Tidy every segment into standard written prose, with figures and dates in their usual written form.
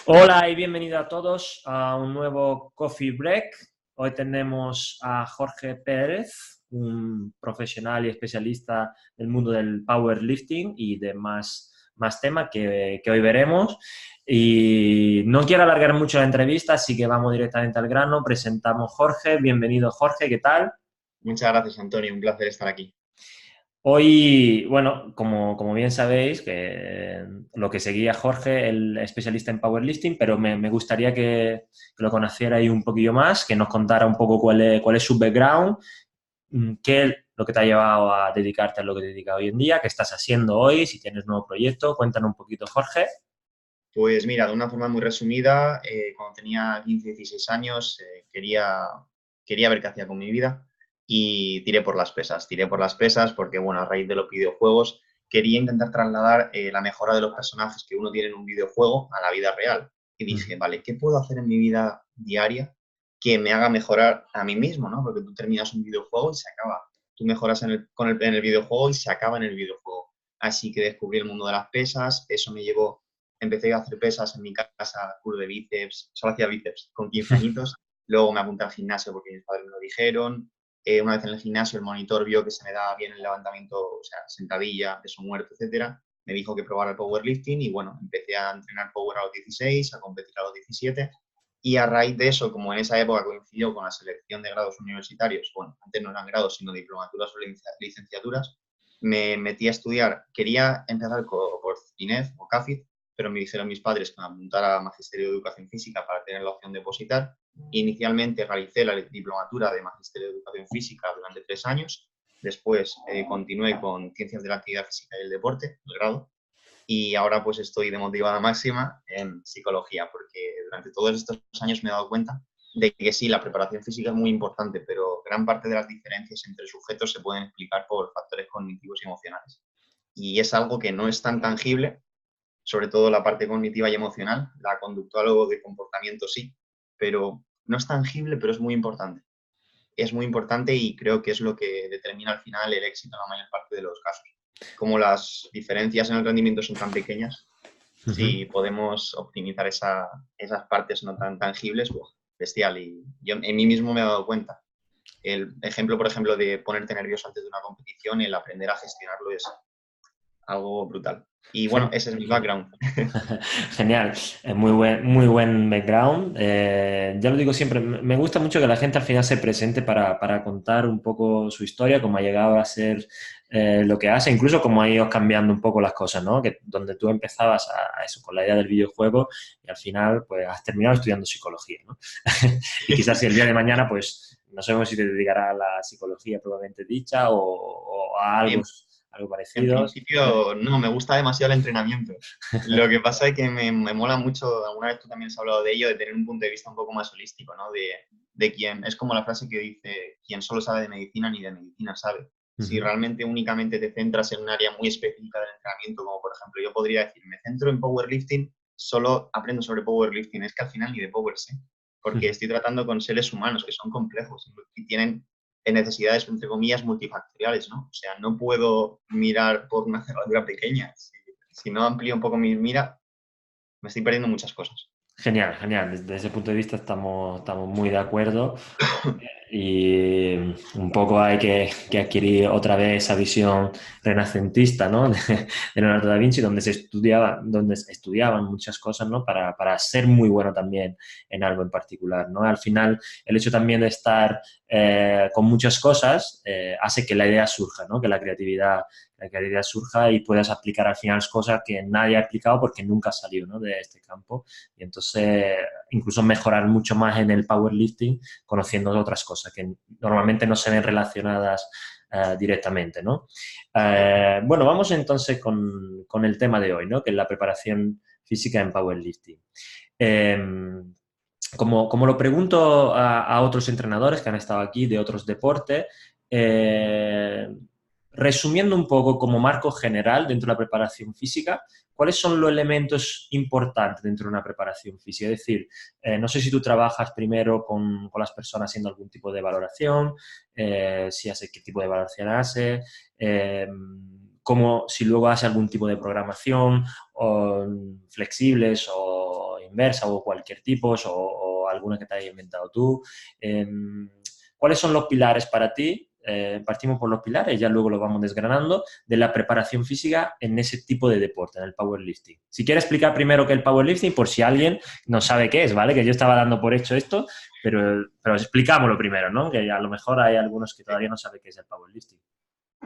Hola y bienvenido a todos a un nuevo Coffee Break. Hoy tenemos a Jorge Pérez, un profesional y especialista del mundo del powerlifting y de más temas que hoy veremos. Y no quiero alargar mucho la entrevista, así que vamos directamente al grano. Presentamos a Jorge. Bienvenido, Jorge, ¿qué tal? Muchas gracias, Antonio. Un placer estar aquí. Hoy, bueno, como bien sabéis, que lo que seguía Jorge, el especialista en powerlifting, pero me gustaría que lo conocierais un poquillo más, que nos contara un poco cuál es su background, qué es lo que te ha llevado a dedicarte a lo que te dedicas hoy en día, qué estás haciendo hoy, si tienes nuevo proyecto. Cuéntanos un poquito, Jorge. Pues mira, de una forma muy resumida, cuando tenía 15, 16 años, quería ver qué hacía con mi vida y tiré por las pesas. Tiré por las pesas porque, bueno, a raíz de los videojuegos quería intentar trasladar la mejora de los personajes que uno tiene en un videojuego a la vida real. Y dije, Ujú. vale, ¿qué puedo hacer en mi vida diaria que me haga mejorar a mí mismo, ¿no? Porque tú terminas un videojuego y se acaba. Tú mejoras en el videojuego y se acaba en el videojuego. Así que descubrí el mundo de las pesas, eso me llevó. Empecé a hacer pesas en mi casa, curso de bíceps, solo hacía bíceps con 15 añitos. Luego me apunté al gimnasio porque mis padres me lo dijeron. Una vez en el gimnasio, el monitor vio que se me daba bien el levantamiento, o sea, sentadilla, peso muerto, etcétera. Me dijo que probara el powerlifting y bueno, empecé a entrenar power a los 16, a competir a los 17. Y a raíz de eso, como en esa época coincidió con la selección de grados universitarios, bueno, antes no eran grados, sino diplomaturas o licenciaturas, me metí a estudiar. Quería empezar por CINEF o CAFID, pero me dijeron mis padres que me apuntara a Magisterio de Educación Física para tener la opción de opositar. Inicialmente realicé la diplomatura de Magisterio de Educación Física durante 3 años. Después continué con Ciencias de la Actividad Física y el Deporte, el grado. Y ahora pues estoy de motivada máxima en psicología, porque durante todos estos años me he dado cuenta de que sí, la preparación física es muy importante, pero gran parte de las diferencias entre sujetos se pueden explicar por factores cognitivos y emocionales. Y es algo que no es tan tangible, sobre todo la parte cognitiva y emocional, la conductual o de comportamiento sí, pero no es tangible, pero es muy importante. Es muy importante y creo que es lo que determina al final el éxito en la mayor parte de los casos. Como las diferencias en el rendimiento son tan pequeñas, Ujú. si podemos optimizar esas partes no tan tangibles, bestial. Y yo en mí mismo me he dado cuenta. El ejemplo, por ejemplo, de ponerte nervioso antes de una competición, el aprender a gestionarlo es algo brutal. Y bueno, Gen- ese es mi background. Genial, muy buen background. Ya lo digo siempre, me gusta mucho que la gente al final se presente para contar un poco su historia, cómo ha llegado a ser lo que hace, incluso cómo ha ido cambiando un poco las cosas, ¿no? Que donde tú empezabas a eso, con la idea del videojuego y al final pues has terminado estudiando psicología, ¿no? Y quizás si el día de mañana pues no sabemos si te dedicarás a la psicología probablemente dicha o a En algo En parecido. principio, no, me gusta demasiado el entrenamiento. Lo que pasa es que me mola mucho, alguna vez tú también has hablado de ello, de tener un punto de vista un poco más holístico, ¿no? De quien, es como la frase que dice, quien solo sabe de medicina ni de medicina sabe. Si Ujú. realmente únicamente te centras en un área muy específica del entrenamiento, como por ejemplo yo podría decir, me centro en powerlifting, solo aprendo sobre powerlifting, es que al final ni de power sé, porque estoy tratando con seres humanos que son complejos y tienen necesidades, entre comillas, multifactoriales, ¿no? O sea, no puedo mirar por una cerradura pequeña. Si no amplío un poco mi mira, me estoy perdiendo muchas cosas. Genial, genial. Desde ese punto de vista estamos muy de acuerdo y un poco hay que adquirir otra vez esa visión renacentista, ¿no? De Leonardo da Vinci, donde se estudiaban muchas cosas, ¿no? Para ser muy bueno también en algo en particular, ¿no? Al final, el hecho también de estar con muchas cosas hace que la idea surja, ¿no? Que la creatividad surja y puedas aplicar al final cosas que nadie ha aplicado porque nunca ha salido, ¿no? De este campo. Y entonces, incluso mejorar mucho más en el powerlifting conociendo otras cosas que normalmente no se ven relacionadas directamente, ¿no? Bueno, vamos entonces con el tema de hoy, ¿no? Que es la preparación física en powerlifting. Eh, como lo pregunto a otros entrenadores que han estado aquí de otros deportes, eh, resumiendo un poco como marco general dentro de la preparación física, ¿cuáles son los elementos importantes dentro de una preparación física? Es decir, no sé si tú trabajas primero con las personas haciendo algún tipo de valoración, si hace qué tipo de valoración hace, como si luego hace algún tipo de programación o, flexibles o inversa o cualquier tipo, o alguna que te hayas inventado tú. ¿Cuáles son los pilares para ti? Partimos por los pilares y ya luego lo vamos desgranando de la preparación física en ese tipo de deporte, en el powerlifting. Si quieres explicar primero qué es el powerlifting, por si alguien no sabe qué es, ¿vale? Que yo estaba dando por hecho esto, pero explicámoslo primero, ¿no? Que a lo mejor hay algunos que todavía no saben qué es el powerlifting.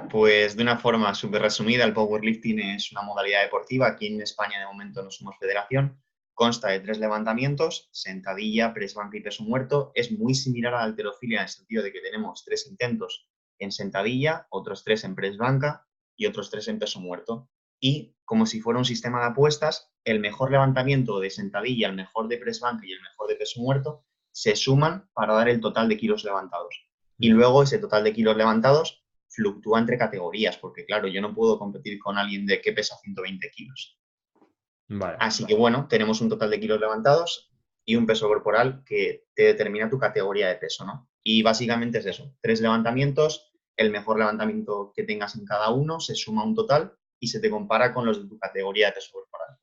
Pues de una forma súper resumida, el powerlifting es una modalidad deportiva. Aquí en España de momento no somos federación. Consta de 3 levantamientos, sentadilla, press banca y peso muerto. Es muy similar a la halterofilia en el sentido de que tenemos 3 intentos en sentadilla, otros 3 en press banca y otros 3 en peso muerto. Y como si fuera un sistema de apuestas, el mejor levantamiento de sentadilla, el mejor de press banca y el mejor de peso muerto se suman para dar el total de kilos levantados. Y luego ese total de kilos levantados fluctúa entre categorías, porque claro, yo no puedo competir con alguien de que pesa 120 kilos. Vale. Así que bueno, tenemos un total de kilos levantados y un peso corporal que te determina tu categoría de peso, ¿no? Y básicamente es eso, 3 levantamientos, el mejor levantamiento que tengas en cada uno se suma un total y se te compara con los de tu categoría de peso corporal.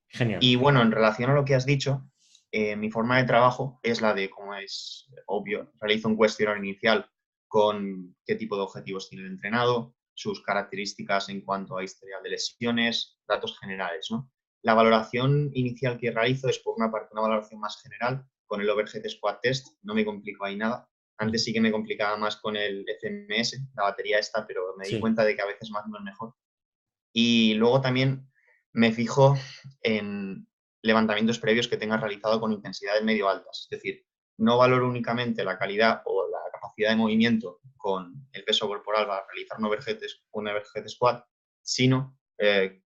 Genial. Y bueno, en relación a lo que has dicho, mi forma de trabajo es la de, como es obvio, realizo un cuestionario inicial con qué tipo de objetivos tiene el entrenado, sus características en cuanto a historial de lesiones, datos generales, ¿no? La valoración inicial que realizo es, por una parte, una valoración más general con el Overhead Squat Test, no me complico ahí nada. Antes sí que me complicaba más con el FMS, la batería esta, pero me di Sí. cuenta de que a veces más no es mejor. Y luego también me fijo en levantamientos previos que tengas realizado con intensidades medio altas. Es decir, no valoro únicamente la calidad o la capacidad de movimiento con el peso corporal para realizar un overhead squat, sino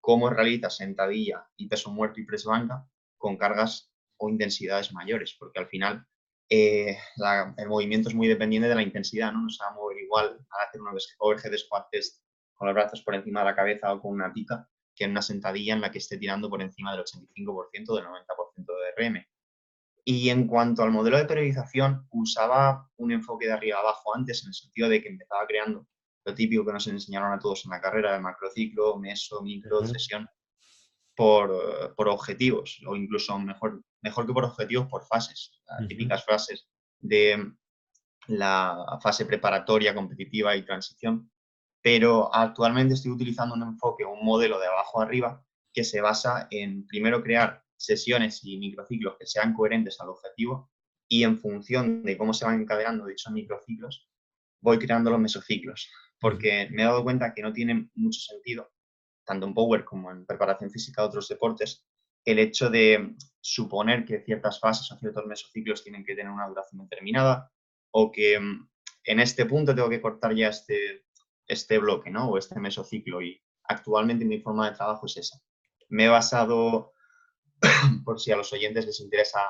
cómo realizas sentadilla y peso muerto y press banca con cargas o intensidades mayores, porque al final el movimiento es muy dependiente de la intensidad, ¿no? No se va a mover igual al hacer un overhead squat test con los brazos por encima de la cabeza o con una pica, que en una sentadilla en la que esté tirando por encima del 85%, del 90% de RM. Y en cuanto al modelo de periodización, usaba un enfoque de arriba abajo antes, en el sentido de que empezaba creando lo típico que nos enseñaron a todos en la carrera, de macrociclo, meso, micro, sesión, por objetivos, o incluso mejor que por objetivos, por fases. Las típicas fases de la fase preparatoria, competitiva y transición, pero actualmente estoy utilizando un enfoque, un modelo de abajo arriba, que se basa en primero crear sesiones y microciclos que sean coherentes al objetivo y en función de cómo se van encadenando dichos microciclos, voy creando los mesociclos, porque me he dado cuenta que no tiene mucho sentido, tanto en Power como en preparación física de otros deportes, el hecho de suponer que ciertas fases o ciertos mesociclos tienen que tener una duración determinada o que en este punto tengo que cortar ya este bloque, ¿no? O este mesociclo. Y actualmente mi forma de trabajo es esa. Me he basado, por si a los oyentes les interesa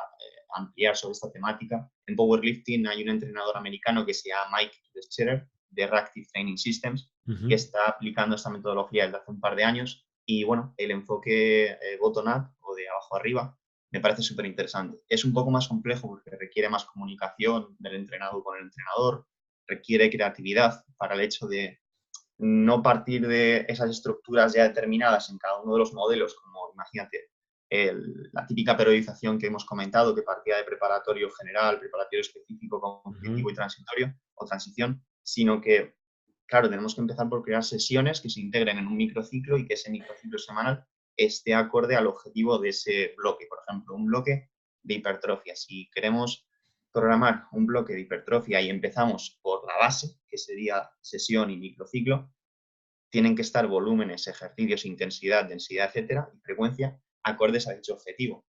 ampliar sobre esta temática, en powerlifting hay un entrenador americano que se llama Mike Scherer, de Reactive Training Systems, que está aplicando esta metodología desde hace un par de años. Y bueno, el enfoque bottom-up o de abajo arriba me parece súper interesante. Es un poco más complejo porque requiere más comunicación del entrenado con el entrenador, requiere creatividad para el hecho de no partir de esas estructuras ya determinadas en cada uno de los modelos, como imagínate la típica periodización que hemos comentado, que partía de preparatorio general, preparatorio específico, competitivo y transitorio o transición, sino que, claro, tenemos que empezar por crear sesiones que se integren en un microciclo y que ese microciclo semanal esté acorde al objetivo de ese bloque. Por ejemplo, un bloque de hipertrofia. Si queremos programar un bloque de hipertrofia y empezamos por la base, que sería sesión y microciclo, tienen que estar volúmenes, ejercicios, intensidad, densidad, etcétera, y frecuencia acordes a dicho objetivo.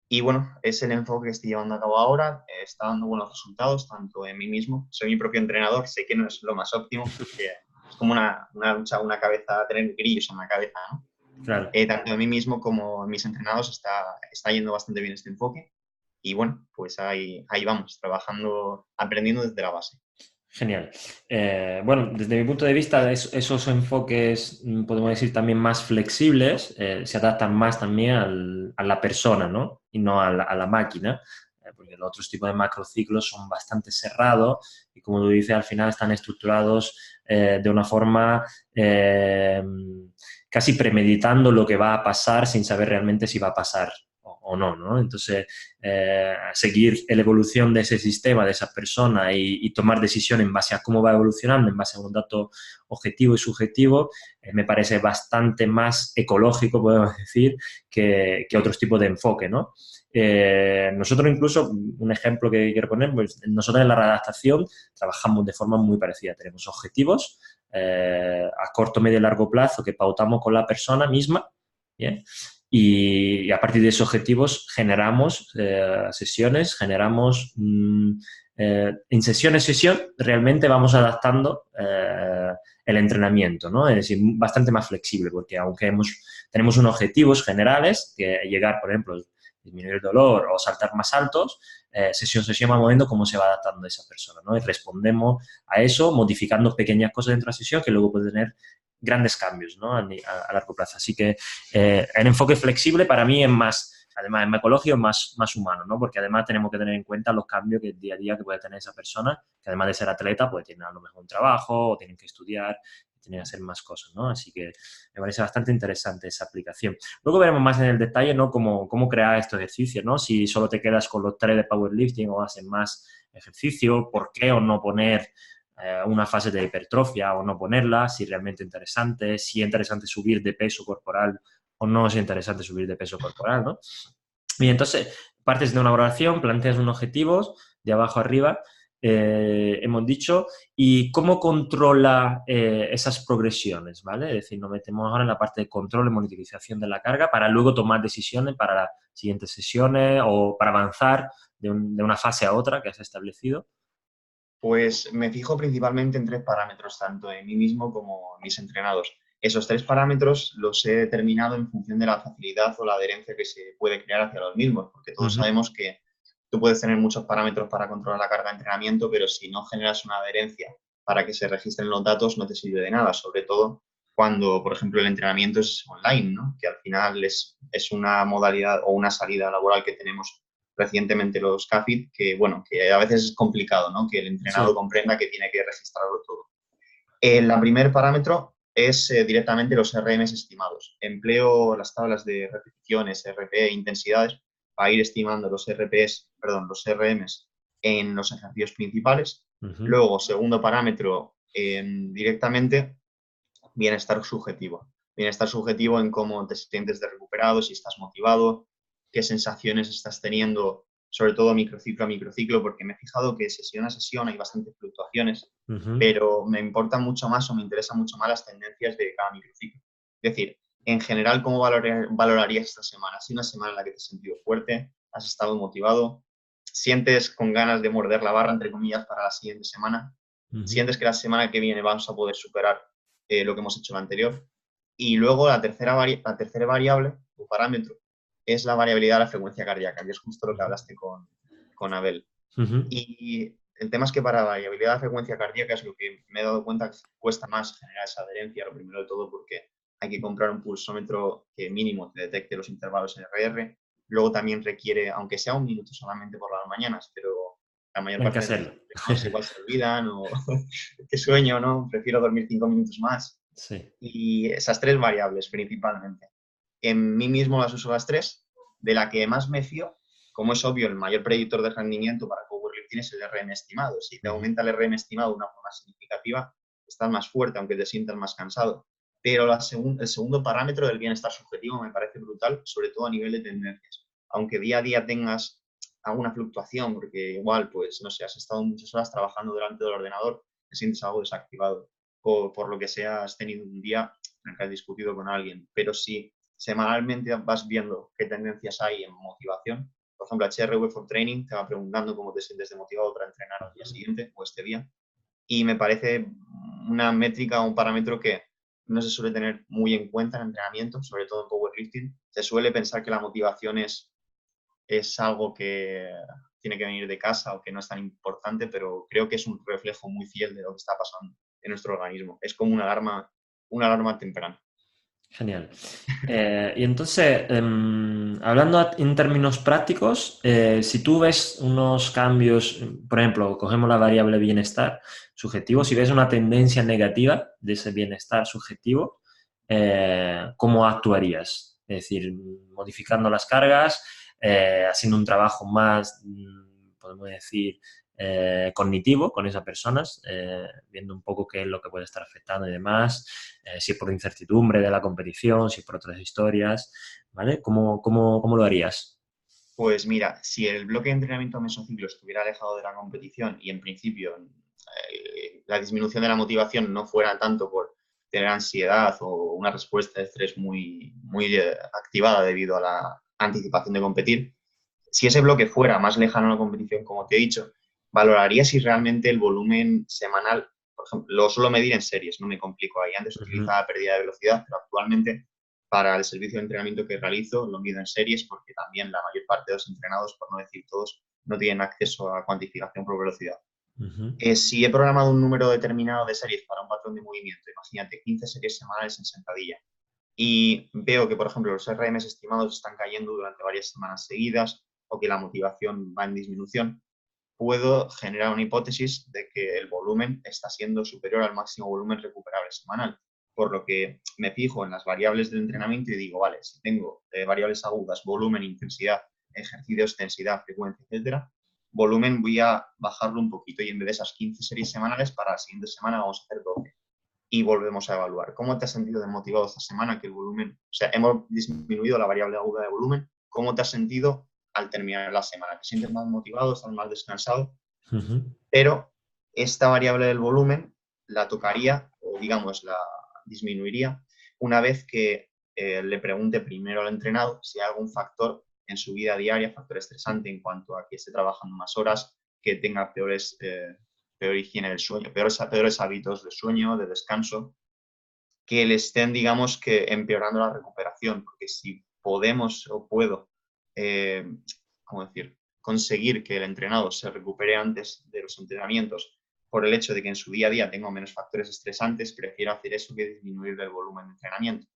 Y bueno, es el enfoque que estoy llevando a cabo ahora, está dando buenos resultados, tanto en mí mismo, soy mi propio entrenador, sé que no es lo más óptimo, porque es como una lucha, una cabeza, tener grillos en la cabeza, ¿no? Claro. Tanto en mí mismo como en mis entrenados está yendo bastante bien este enfoque. Y bueno, pues ahí vamos, trabajando, aprendiendo desde la base. Genial. Bueno, desde mi punto de vista, esos enfoques, podemos decir, también más flexibles, se adaptan más también a la persona, ¿no? Y no a la máquina, porque los otros tipos de macrociclos son bastante cerrados y, como tú dices, al final están estructurados de una forma casi premeditando lo que va a pasar sin saber realmente si va a pasar o no, ¿no? Entonces, seguir la evolución de ese sistema, de esa persona y tomar decisiones en base a cómo va evolucionando, en base a un dato objetivo y subjetivo, me parece bastante más ecológico, podemos decir, que otros tipos de enfoque, ¿no? Nosotros incluso, un ejemplo que quiero poner, pues nosotros en la redactación trabajamos de forma muy parecida. Tenemos objetivos a corto, medio y largo plazo que pautamos con la persona misma, ¿bien? Y a partir de esos objetivos generamos sesiones, generamos en sesión realmente vamos adaptando el entrenamiento, ¿no? Es decir, bastante más flexible, porque aunque tenemos unos objetivos generales, que llegar, por ejemplo, disminuir el dolor o saltar más altos, sesión vamos viendo cómo se va adaptando esa persona, ¿no? Y respondemos a eso modificando pequeñas cosas dentro de la sesión que luego puede tener grandes cambios, ¿no? A largo plazo. Así que el enfoque flexible para mí es más, además es más ecológico, es más humano, ¿no? Porque además tenemos que tener en cuenta los cambios que día a día que puede tener esa persona, que además de ser atleta, pues tiene a lo mejor un trabajo o tienen que estudiar, tienen que hacer más cosas, ¿no? Así que me parece bastante interesante esa aplicación. Luego veremos más en el detalle, ¿no? Cómo crear estos ejercicios, ¿no? Si solo te quedas con los 3 de powerlifting o haces más ejercicio, por qué o no poner una fase de hipertrofia o no ponerla, si realmente es interesante, si es interesante subir de peso corporal o no es interesante subir de peso corporal, ¿no? Y entonces partes de una valoración, planteas unos objetivos de abajo arriba, hemos dicho, y cómo controla esas progresiones, ¿vale? Es decir, nos metemos ahora en la parte de control y monitorización de la carga para luego tomar decisiones para las siguientes sesiones o para avanzar de una fase a otra que has establecido. Pues me fijo principalmente en 3 parámetros, tanto en mí mismo como en mis entrenados. Esos 3 parámetros los he determinado en función de la facilidad o la adherencia que se puede crear hacia los mismos, porque todos sabemos que tú puedes tener muchos parámetros para controlar la carga de entrenamiento, pero si no generas una adherencia para que se registren los datos, no te sirve de nada, sobre todo cuando, por ejemplo, el entrenamiento es online, ¿no? Que al final es una modalidad o una salida laboral que tenemos recientemente los CAFID, que, bueno, que a veces es complicado, ¿no? Que el entrenado comprenda que tiene que registrarlo todo. El primer parámetro es directamente los RMs estimados. Empleo las tablas de repeticiones, RPE, intensidades, para ir estimando los RMs en los ejercicios principales. Luego, segundo parámetro, directamente bienestar subjetivo. Bienestar subjetivo en cómo te sientes de recuperado, si estás motivado, qué sensaciones estás teniendo, sobre todo microciclo a microciclo, porque me he fijado que sesión a sesión hay bastantes fluctuaciones, pero me importan mucho más o me interesan mucho más las tendencias de cada microciclo. Es decir, en general, ¿cómo valorarías esta semana? ¿Ha sido una semana en la que te has sentido fuerte? ¿Has estado motivado? ¿Sientes con ganas de morder la barra, entre comillas, para la siguiente semana? ¿Sientes que la semana que viene vamos a poder superar lo que hemos hecho en la anterior? Y luego la tercera variable o parámetro es la variabilidad de la frecuencia cardíaca, que es justo lo que hablaste con Abel. Y el tema es que para la variabilidad de la frecuencia cardíaca es lo que me he dado cuenta que cuesta más generar esa adherencia, lo primero de todo porque hay que comprar un pulsómetro que mínimo te detecte los intervalos en RR. Luego también requiere, aunque sea un minuto solamente por las mañanas, pero la mayor parte de los entrenados igual se olvidan o qué sueño, ¿no? Prefiero dormir 5 minutos más. Sí. Y esas 3 variables principalmente. En mí mismo las uso las 3, de la que más me fío, como es obvio, el mayor predictor de rendimiento para powerlifting es el RM estimado. Si te aumenta el RM estimado de una forma significativa, estás más fuerte, aunque te sientas más cansado. Pero el segundo parámetro del bienestar subjetivo me parece brutal, sobre todo a nivel de tendencias. Aunque día a día tengas alguna fluctuación, porque igual, pues, no sé, has estado muchas horas trabajando delante del ordenador, te sientes algo desactivado. O por lo que sea, has tenido un día en el que has discutido con alguien. Pero si semanalmente vas viendo qué tendencias hay en motivación, por ejemplo, HRV for Training te va preguntando cómo te sientes desmotivado para entrenar al día siguiente o este día. Y me parece una métrica o un parámetro que no se suele tener muy en cuenta en entrenamiento, sobre todo en powerlifting. Se suele pensar que la motivación es algo que tiene que venir de casa o que no es tan importante, pero creo que es un reflejo muy fiel de lo que está pasando en nuestro organismo. Es como una alarma temprana. Genial. Y entonces, hablando en términos prácticos, si tú ves unos cambios, por ejemplo, cogemos la variable bienestar subjetivo, si ves una tendencia negativa de ese bienestar subjetivo, ¿cómo actuarías? Es decir, modificando las cargas, haciendo un trabajo más, podemos decir, cognitivo con esas personas, viendo un poco qué es lo que puede estar afectando y demás, si es por incertidumbre de la competición, si es por otras historias, ¿vale? ¿Cómo lo harías? Pues mira, si el bloque de entrenamiento mesociclo estuviera alejado de la competición y en principio la disminución de la motivación no fuera tanto por tener ansiedad o una respuesta de estrés muy activada debido a la anticipación de competir, si ese bloque fuera más lejano a la competición, como te he dicho, valoraría si realmente el volumen semanal, por ejemplo, lo suelo medir en series, no me complico ahí. Antes Ujú, utilizaba pérdida de velocidad, pero actualmente para el servicio de entrenamiento que realizo lo mido en series porque también la mayor parte de los entrenados, por no decir todos, no tienen acceso a cuantificación por velocidad. ujú, Si he programado un número determinado de series para un patrón de movimiento, imagínate 15 series semanales en sentadilla, y veo que, por ejemplo, los RMs estimados están cayendo durante varias semanas seguidas o que la motivación va en disminución, puedo generar una hipótesis de que el volumen está siendo superior al máximo volumen recuperable semanal. Por lo que me fijo en las variables del entrenamiento y digo, vale, si tengo variables agudas, volumen, intensidad, ejercicios, densidad, frecuencia, etcétera, volumen voy a bajarlo un poquito y en vez de esas 15 series semanales, para la siguiente semana vamos a hacer 12 y volvemos a evaluar. ¿Cómo te has sentido desmotivado esta semana? Que el volumen, o sea, hemos disminuido la variable aguda de volumen. ¿Cómo te has sentido al terminar la semana? ¿Te sientes más motivado? ¿Estás más descansado? ujú, Pero esta variable del volumen la tocaría, o digamos, la disminuiría una vez que le pregunte primero al entrenado si hay algún factor en su vida diaria, factor estresante en cuanto a que esté trabajando más horas, que tenga peor higiene del sueño, peores hábitos de sueño, de descanso, que le estén, digamos, que empeorando la recuperación, porque si podemos o puedo, eh, ¿cómo decir?, conseguir que el entrenado se recupere antes de los entrenamientos por el hecho de que en su día a día tengo menos factores estresantes, prefiero hacer eso que disminuir el volumen de entrenamiento.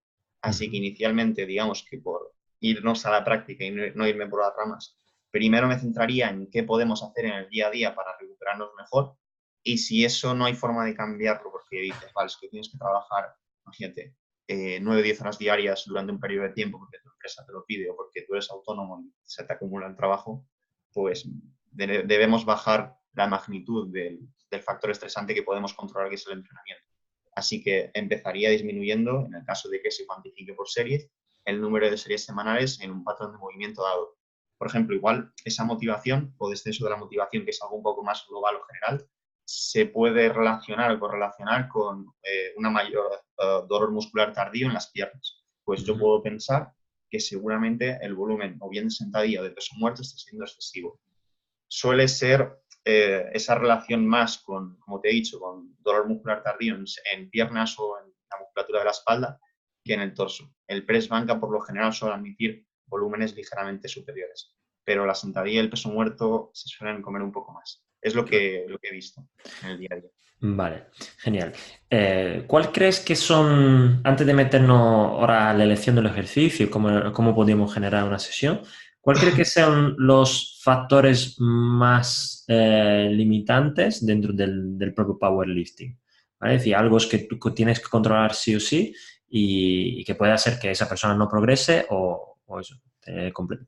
Así que ujú. inicialmente, digamos que por irnos a la práctica y no irme por las ramas, primero me centraría en qué podemos hacer en el día a día para recuperarnos mejor y si eso no hay forma de cambiarlo porque dices, vale, es que tienes que trabajar, imagínate, 9 o 10 horas diarias durante un periodo de tiempo porque tu empresa te lo pide o porque tú eres autónomo y se te acumula el trabajo, pues debemos bajar la magnitud del factor estresante que podemos controlar, que es el entrenamiento. Así que empezaría disminuyendo, en el caso de que se cuantifique por series, el número de series semanales en un patrón de movimiento dado. Por ejemplo, igual esa motivación o descenso de la motivación, que es algo un poco más global o general, se puede relacionar o correlacionar con una mayor dolor muscular tardío en las piernas. Pues yo Ujú. puedo pensar que seguramente el volumen o bien de sentadilla o de peso muerto esté siendo excesivo. Suele ser esa relación más con, como te he dicho, con dolor muscular tardío en piernas o en la musculatura de la espalda que en el torso. El press banca por lo general suele admitir volúmenes ligeramente superiores, pero la sentadilla y el peso muerto se suelen comer un poco más. Es lo que he visto en el día a día. Vale, genial. ¿Cuál crees que son, antes de meternos ahora a la elección del ejercicio, cómo podríamos generar una sesión, cuál crees que sean los factores más limitantes dentro del propio powerlifting? ¿Vale? Es decir, algo es que tú tienes que controlar sí o sí y que puede hacer que esa persona no progrese o eso,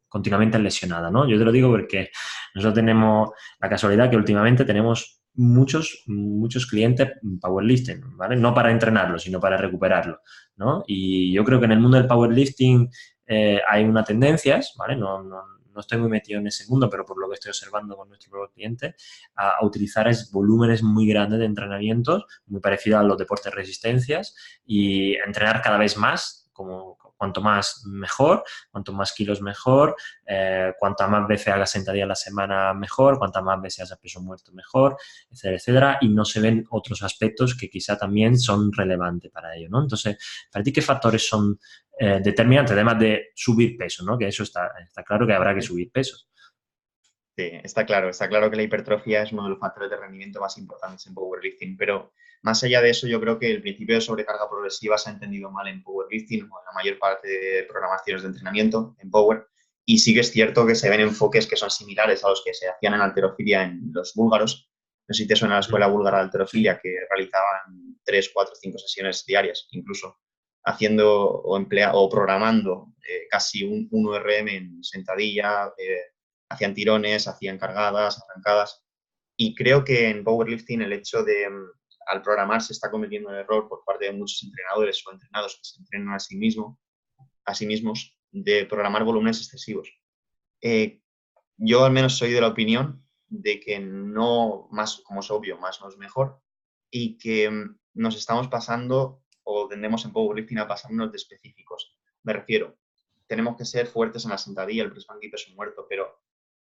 continuamente lesionada, ¿no? Yo te lo digo porque nosotros tenemos la casualidad que últimamente tenemos muchos clientes powerlifting, ¿vale? No para entrenarlo, sino para recuperarlo, ¿no? Y yo creo que en el mundo del powerlifting hay una tendencia, ¿vale? No estoy muy metido en ese mundo, pero por lo que estoy observando con nuestros propios clientes, a utilizar volúmenes muy grandes de entrenamientos, muy parecido a los deportes de resistencias, y entrenar cada vez más, como cuanto más mejor, cuanto más kilos mejor, cuantas más veces hagas sentadilla a la semana mejor, cuantas más veces hagas peso muerto mejor, etcétera, etcétera, y no se ven otros aspectos que quizá también son relevantes para ello, ¿no? Entonces, ¿para ti qué factores son determinantes, además de subir peso, ¿no? Que eso está claro que habrá que subir pesos. Sí, está claro que la hipertrofia es uno de los factores de rendimiento más importantes en powerlifting, pero más allá de eso, yo creo que el principio de sobrecarga progresiva se ha entendido mal en powerlifting o en la mayor parte de programaciones de entrenamiento en power, y sí que es cierto que se ven enfoques que son similares a los que se hacían en halterofilia en los búlgaros. No sé si te suena la escuela búlgara de Sí. halterofilia, que realizaban 3, 4, 5 sesiones diarias incluso, haciendo o programando casi un 1RM en sentadilla, hacían tirones, hacían cargadas, arrancadas. Y creo que en powerlifting el hecho de, al programar, se está cometiendo un error por parte de muchos entrenadores o entrenados que se entrenan a sí mismos, de programar volúmenes excesivos. Yo al menos soy de la opinión de que no, más como es obvio, más no es mejor, y que nos estamos pasando o tendemos en powerlifting a pasarnos de específicos. Me refiero, tenemos que ser fuertes en la sentadilla, el press banca y peso muerto, pero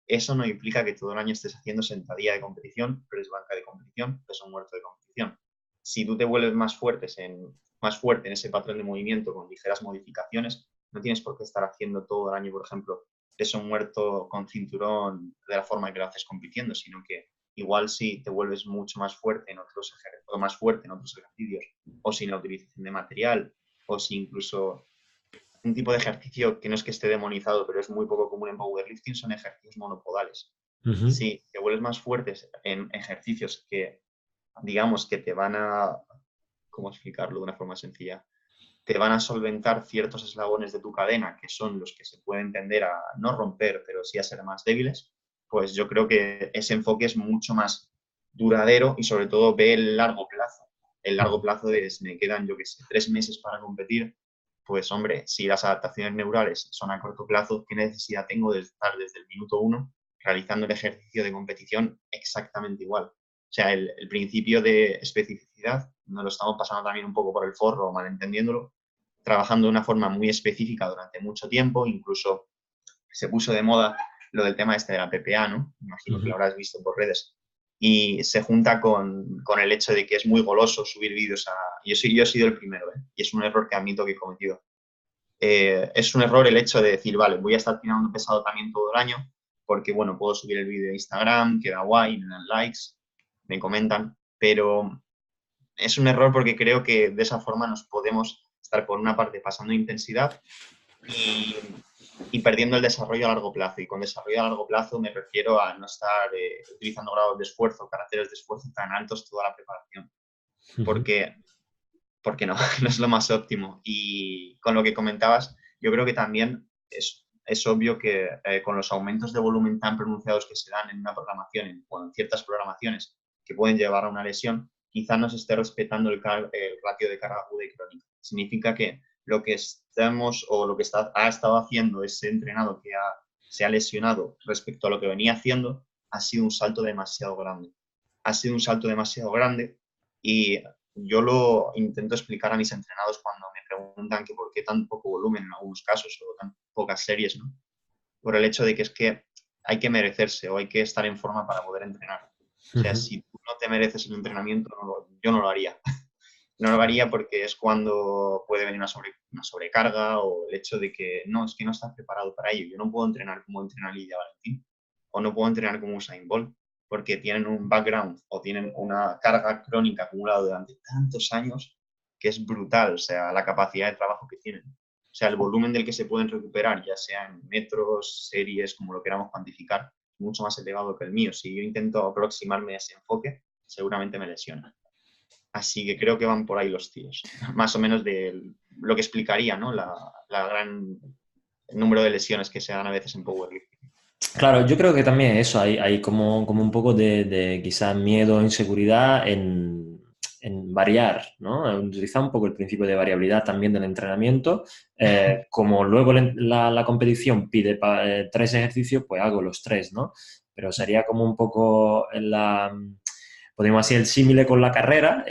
eso no implica que todo el año estés haciendo sentadilla de competición, press banca de competición, peso muerto de competición. Si tú te vuelves más fuerte en ese patrón de movimiento con ligeras modificaciones, no tienes por qué estar haciendo todo el año, por ejemplo, peso muerto con cinturón de la forma que lo haces compitiendo, sino que igual si te vuelves mucho más fuerte en otros ejercicios, o sin la utilización de material, o si incluso un tipo de ejercicio que no es que esté demonizado, pero es muy poco común en powerlifting, son ejercicios monopodales. Si te vuelves más fuertes en ejercicios que, digamos, que te van a, ¿cómo explicarlo de una forma sencilla? Te van a solventar ciertos eslabones de tu cadena, que son los que se pueden tender a no romper, pero sí a ser más débiles, pues yo creo que ese enfoque es mucho más duradero y sobre todo ve el largo plazo. El largo plazo de, si me quedan, yo qué sé, 3 meses para competir, pues hombre, si las adaptaciones neurales son a corto plazo, ¿qué necesidad tengo de estar desde el minuto 1 realizando el ejercicio de competición exactamente igual? O sea, el principio de especificidad nos lo estamos pasando también un poco por el forro, malentendiéndolo, trabajando de una forma muy específica durante mucho tiempo, incluso se puso de moda lo del tema este de la PPA, ¿no? Imagino que lo habrás visto por redes. Y se junta con el hecho de que es muy goloso subir vídeos a... Yo he sido el primero, ¿eh? Y es un error que admito que he cometido. Es un error el hecho de decir, vale, voy a estar tirando pesado también todo el año, porque, bueno, puedo subir el vídeo a Instagram, queda guay, me dan likes, me comentan, pero es un error porque creo que de esa forma nos podemos estar, por una parte, pasando intensidad y perdiendo el desarrollo a largo plazo. Y con desarrollo a largo plazo me refiero a no estar utilizando grados de esfuerzo, caracteres de esfuerzo tan altos toda la preparación. Porque no, no es lo más óptimo. Y con lo que comentabas, yo creo que también es obvio que con los aumentos de volumen tan pronunciados que se dan en una programación, en ciertas programaciones que pueden llevar a una lesión, quizá no se esté respetando el ratio de carga aguda y crónica. Significa que lo que estamos o lo que ha estado haciendo ese entrenado que se ha lesionado respecto a lo que venía haciendo ha sido un salto demasiado grande. Ha sido un salto demasiado grande y yo lo intento explicar a mis entrenados cuando me preguntan que por qué tan poco volumen en algunos casos o tan pocas series, ¿no? Por el hecho de que es que hay que merecerse o hay que estar en forma para poder entrenar. O sea, si tú no te mereces el entrenamiento, yo no lo haría. No lo haría porque es cuando puede venir una sobrecarga o el hecho de que no, es que no estás preparado para ello. Yo no puedo entrenar como entrena Lidia Valentín o no puedo entrenar como Usain Bolt porque tienen un background o tienen una carga crónica acumulada durante tantos años que es brutal, o sea, la capacidad de trabajo que tienen. O sea, el volumen del que se pueden recuperar, ya sea en metros, series, como lo queramos cuantificar, es mucho más elevado que el mío. Si yo intento aproximarme a ese enfoque, seguramente me lesiona. Así que creo que van por ahí los tiros. Más o menos de lo que explicaría, ¿no? La gran número de lesiones que se dan a veces en powerlifting. Claro, yo creo que también eso, hay como un poco de quizás miedo, inseguridad en variar, ¿no? En utilizar un poco el principio de variabilidad también del entrenamiento. Como luego la competición pide 3 ejercicios, pues hago los 3, ¿no? Pero sería como un poco podemos hacer el símile con la carrera,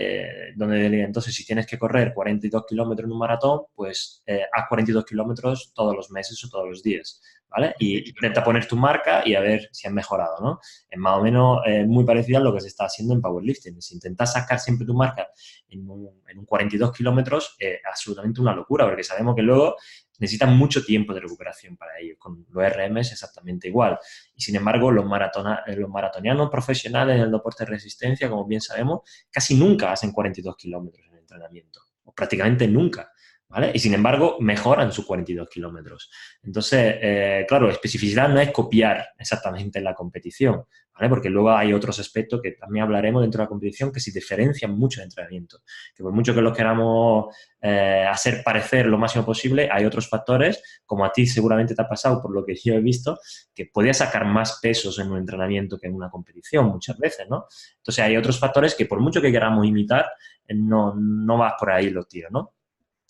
donde entonces si tienes que correr 42 kilómetros en un maratón, pues haz 42 kilómetros todos los meses o todos los días, ¿vale? Y intenta poner tu marca y a ver si has mejorado, ¿no? Es más o menos muy parecido a lo que se está haciendo en powerlifting. Si intentas sacar siempre tu marca en un 42 kilómetros, absolutamente una locura, porque sabemos que luego necesitan mucho tiempo de recuperación para ello. Con los RM es exactamente igual. Y sin embargo, los maratonianos profesionales en el deporte de resistencia, como bien sabemos, casi nunca hacen 42 kilómetros en el entrenamiento, o prácticamente nunca. ¿vale? Y sin embargo, mejoran sus 42 kilómetros. Entonces, claro, especificidad no es copiar exactamente la competición, ¿vale? Porque luego hay otros aspectos que también hablaremos dentro de la competición que se diferencian mucho de entrenamiento. Que por mucho que los queramos hacer parecer lo máximo posible, hay otros factores, como a ti seguramente te ha pasado, por lo que yo he visto, que podías sacar más pesos en un entrenamiento que en una competición muchas veces, ¿no? Entonces, hay otros factores que por mucho que queramos imitar, no vas por ahí los tiros, ¿no?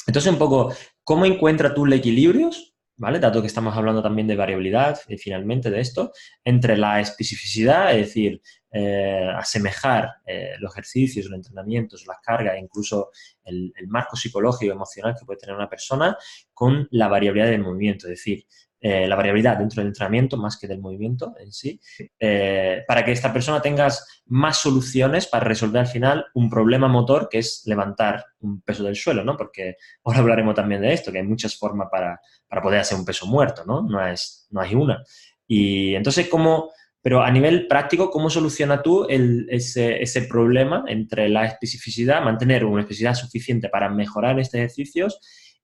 Entonces, un poco, ¿cómo encuentras tú el equilibrio, ¿vale? Dado que estamos hablando también de variabilidad, finalmente de esto, entre la especificidad, es decir, asemejar los ejercicios, los entrenamientos, las cargas, e incluso el marco psicológico, emocional que puede tener una persona, con la variabilidad del movimiento, es decir, la variabilidad dentro del entrenamiento más que del movimiento en sí, para que esta persona tenga más soluciones para resolver al final un problema motor que es levantar un peso del suelo, ¿no? Porque ahora hablaremos también de esto, que hay muchas formas para poder hacer un peso muerto, ¿no? No hay una. Y entonces, pero a nivel práctico, ¿cómo solucionas tú ese problema entre la especificidad, mantener una especificidad suficiente para mejorar estos ejercicios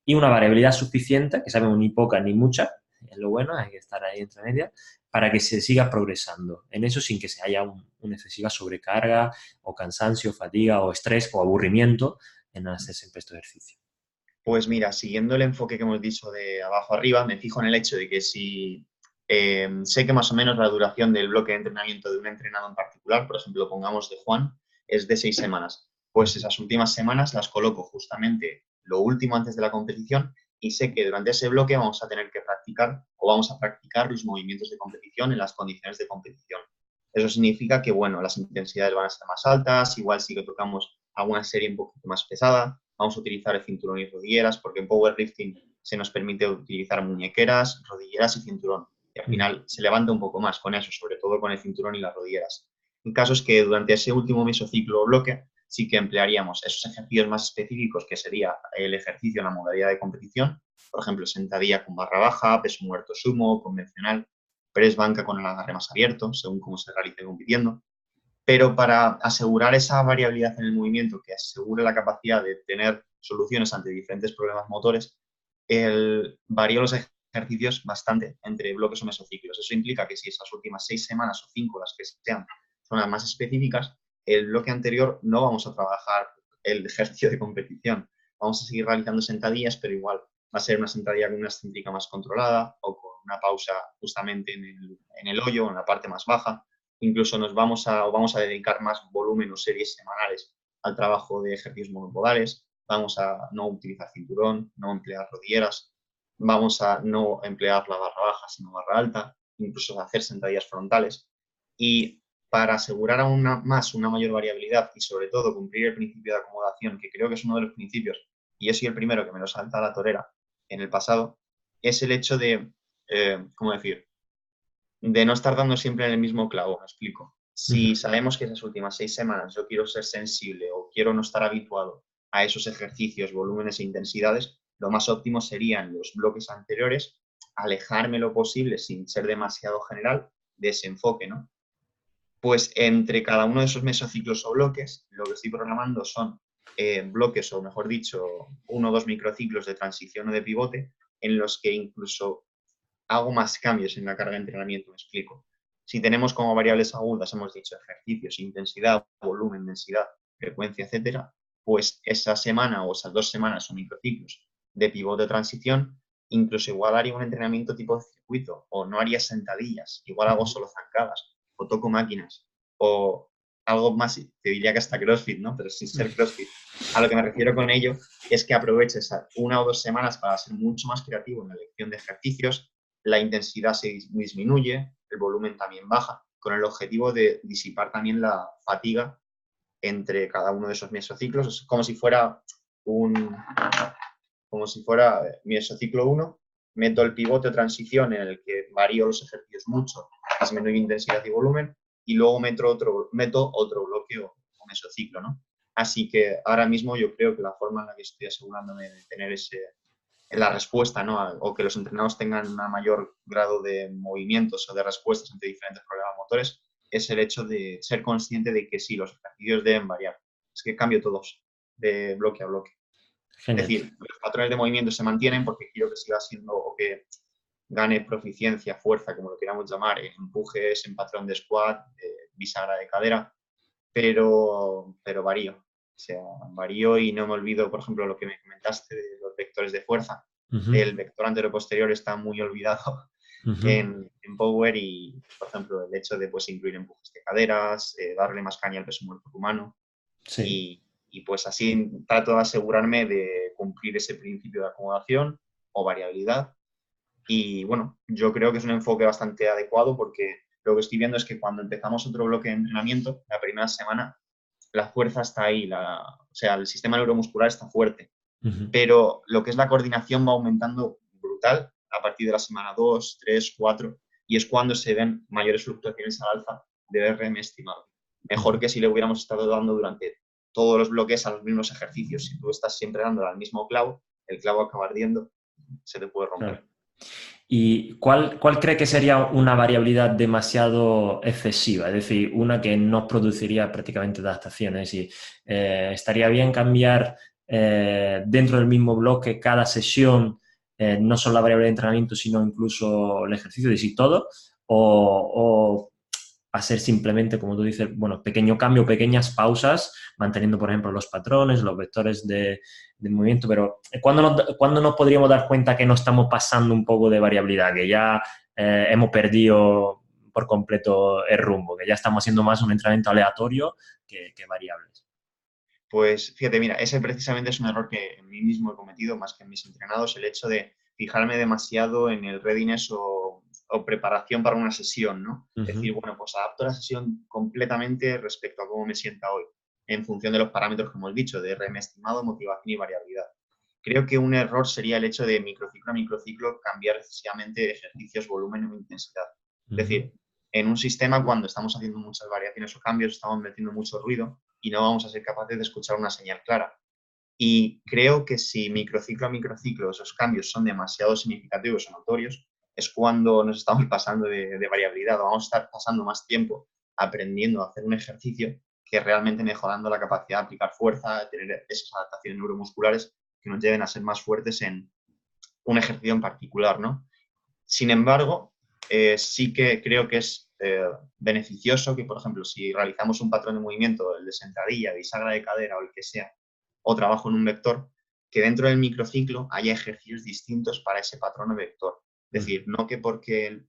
y una variabilidad suficiente, que sabemos ni poca ni mucha, es lo bueno, hay que estar ahí entre medias, para que se siga progresando en eso sin que se haya una excesiva sobrecarga o cansancio, fatiga o estrés o aburrimiento en hacer siempre este ejercicio? Pues mira, siguiendo el enfoque que hemos dicho de abajo arriba, me fijo en el hecho de que si sé que más o menos la duración del bloque de entrenamiento de un entrenado en particular, por ejemplo, pongamos de Juan, es de 6 semanas, pues esas últimas semanas las coloco justamente lo último antes de la competición y sé que durante ese bloque vamos a tener que practicar o vamos a practicar los movimientos de competición en las condiciones de competición. Eso significa que, bueno, las intensidades van a ser más altas, igual sí que tocamos alguna serie un poquito más pesada, vamos a utilizar el cinturón y rodilleras, porque en powerlifting se nos permite utilizar muñequeras, rodilleras y cinturón. Y al final se levanta un poco más con eso, sobre todo con el cinturón y las rodilleras. En casos que durante ese último mesociclo o bloque sí que emplearíamos esos ejercicios más específicos, que sería el ejercicio en la modalidad de competición, por ejemplo, sentadilla con barra baja, peso muerto sumo, convencional, press banca con el agarre más abierto, según cómo se realice compitiendo. Pero para asegurar esa variabilidad en el movimiento, que asegure la capacidad de tener soluciones ante diferentes problemas motores, varío los ejercicios bastante entre bloques o mesociclos. Eso implica que si esas últimas 6 semanas o 5, las que sean, son las más específicas, el bloque anterior no vamos a trabajar el ejercicio de competición. Vamos a seguir realizando sentadillas, pero igual va a ser una sentadilla con una excéntrica más controlada o con una pausa justamente en el hoyo, en la parte más baja. Incluso vamos a dedicar más volumen o series semanales al trabajo de ejercicios monopodales, vamos a no utilizar cinturón, no emplear rodilleras, vamos a no emplear la barra baja, sino barra alta, incluso hacer sentadillas frontales. Y para asegurar aún más una mayor variabilidad y sobre todo cumplir el principio de acomodación, que creo que es uno de los principios, y yo soy el primero que me lo salta a la torera en el pasado, es el hecho de, ¿cómo decir?, de no estar dando siempre en el mismo clavo, me explico. Si sabemos que esas últimas 6 semanas yo quiero ser sensible o quiero no estar habituado a esos ejercicios, volúmenes e intensidades, lo más óptimo serían los bloques anteriores, alejarme lo posible sin ser demasiado general de ese enfoque, ¿no? Pues entre cada uno de esos mesociclos o bloques, lo que estoy programando son bloques, o mejor dicho, 1 o 2 microciclos de transición o de pivote, en los que incluso hago más cambios en la carga de entrenamiento, me explico. Si tenemos como variables agudas, hemos dicho ejercicios, intensidad, volumen, densidad, frecuencia, etcétera, pues esa semana o esas 2 semanas o microciclos de pivote de transición, incluso igual haría un entrenamiento tipo de circuito, o no haría sentadillas, igual hago solo zancadas, o toco máquinas, o algo más, te diría que hasta CrossFit, ¿no? Pero sin ser CrossFit. A lo que me refiero con ello es que aproveches 1 o 2 semanas para ser mucho más creativo en la elección de ejercicios, la intensidad se disminuye, el volumen también baja, con el objetivo de disipar también la fatiga entre cada uno de esos mesociclos. Es como si fuera mesociclo 1, meto el pivote o transición en el que varío los ejercicios mucho, disminuyo intensidad y volumen, y luego meto otro bloque o mesociclo, ¿no? Así que ahora mismo yo creo que la forma en la que estoy asegurándome de tener la respuesta, ¿no? O que los entrenados tengan un mayor grado de movimientos o de respuestas ante diferentes problemas motores, es el hecho de ser consciente de que sí, los ejercicios deben variar. Es que cambio todos de bloque a bloque. Es Genial. decir, los patrones de movimiento se mantienen porque quiero que siga siendo o que gane proficiencia, fuerza, como lo queramos llamar, en empujes, en patrón de squat, bisagra de cadera, pero varío. O sea, varío y no me olvido, por ejemplo, lo que me comentaste de los vectores de fuerza. Ujú, El vector antero-posterior está muy olvidado ujú. en Power y, por ejemplo, el hecho de pues, incluir empujes de caderas, darle más caña al peso muerto humano Sí. y pues así trato de asegurarme de cumplir ese principio de acomodación o variabilidad. Y bueno, yo creo que es un enfoque bastante adecuado porque lo que estoy viendo es que cuando empezamos otro bloque de entrenamiento, la primera semana, la fuerza está ahí, o sea, el sistema neuromuscular está fuerte, Ujú. pero lo que es la coordinación va aumentando brutal a partir de la semana 2 3 4 y es cuando se ven mayores fluctuaciones al alza de RM estimado. Mejor Ujú. que si le hubiéramos estado dando durante todos los bloques a los mismos ejercicios. Si tú estás siempre dándole al mismo clavo, el clavo acaba ardiendo, se te puede Claro. romper. ¿Y cuál cree que sería una variabilidad demasiado excesiva? Es decir, una que no produciría prácticamente adaptaciones. Y estaría bien cambiar dentro del mismo bloque cada sesión, no solo la variable de entrenamiento, sino incluso el ejercicio de sí todo, o hacer simplemente, como tú dices, bueno, pequeño cambio, pequeñas pausas, manteniendo, por ejemplo, los patrones, los vectores de movimiento, pero ¿cuándo nos podríamos dar cuenta que no estamos pasando un poco de variabilidad, que ya hemos perdido por completo el rumbo, que ya estamos haciendo más un entrenamiento aleatorio que variables? Pues fíjate, mira, ese precisamente es un error que en mí mismo he cometido más que en mis entrenados, el hecho de fijarme demasiado en el readiness o preparación para una sesión, ¿no? Ujú. Decir, bueno, pues adapto la sesión completamente respecto a cómo me sienta hoy, en función de los parámetros que hemos dicho, de RM estimado, motivación y variabilidad. Creo que un error sería el hecho de microciclo a microciclo cambiar excesivamente ejercicios, volumen o intensidad. Es Ujú. decir, en un sistema cuando estamos haciendo muchas variaciones o cambios, estamos metiendo mucho ruido y no vamos a ser capaces de escuchar una señal clara. Y creo que si microciclo a microciclo esos cambios son demasiado significativos o notorios, es cuando nos estamos pasando de variabilidad o vamos a estar pasando más tiempo aprendiendo a hacer un ejercicio que realmente mejorando la capacidad de aplicar fuerza, de tener esas adaptaciones neuromusculares que nos lleven a ser más fuertes en un ejercicio en particular, ¿no? Sin embargo, sí que creo que es beneficioso que, por ejemplo, si realizamos un patrón de movimiento, el de sentadilla, bisagra de cadera o el que sea, o trabajo en un vector, que dentro del microciclo haya ejercicios distintos para ese patrón o vector. Es Ujú. decir, no que porque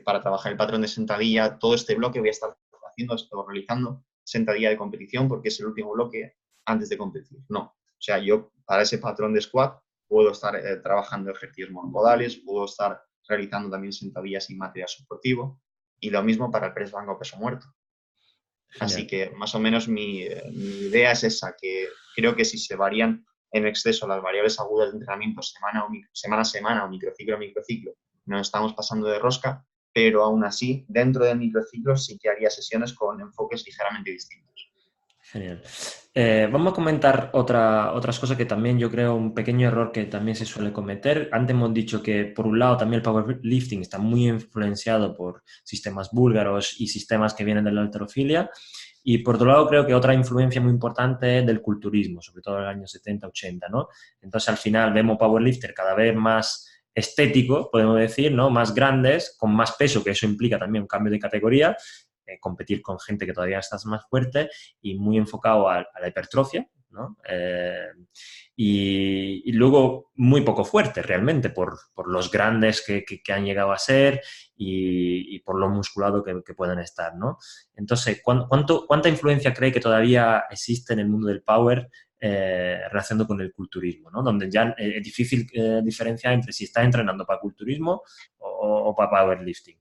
para trabajar el patrón de sentadilla, todo este bloque voy a estar haciendo esto, realizando sentadilla de competición porque es el último bloque antes de competir. No. O sea, yo para ese patrón de squat puedo estar trabajando ejercicios monopodales, puedo estar realizando también sentadillas sin material soportivo y lo mismo para el press banca o peso muerto. Así Genial. que más o menos mi idea es esa, que creo que si se varían en exceso las variables agudas de entrenamiento semana a semana o microciclo a microciclo, nos estamos pasando de rosca, pero aún así, dentro del microciclo sí que haría sesiones con enfoques ligeramente distintos. Genial. Vamos a comentar otras cosas que también yo creo un pequeño error que también se suele cometer. Antes hemos dicho que por un lado también el powerlifting está muy influenciado por sistemas búlgaros y sistemas que vienen de la halterofilia. Y por otro lado creo que otra influencia muy importante es del culturismo, sobre todo en los años 70-80, ¿no? Entonces al final vemos powerlifter cada vez más estético, podemos decir, ¿no? Más grandes, con más peso, que eso implica también un cambio de categoría, competir con gente que todavía está más fuerte y muy enfocado a la hipertrofia, ¿no? Y luego muy poco fuerte realmente por los grandes que han llegado a ser y por lo musculado que pueden estar, ¿no? Entonces, ¿cuánta influencia cree que todavía existe en el mundo del power relacionado con el culturismo, ¿no? Donde ya es difícil diferenciar entre si está entrenando para culturismo o para powerlifting?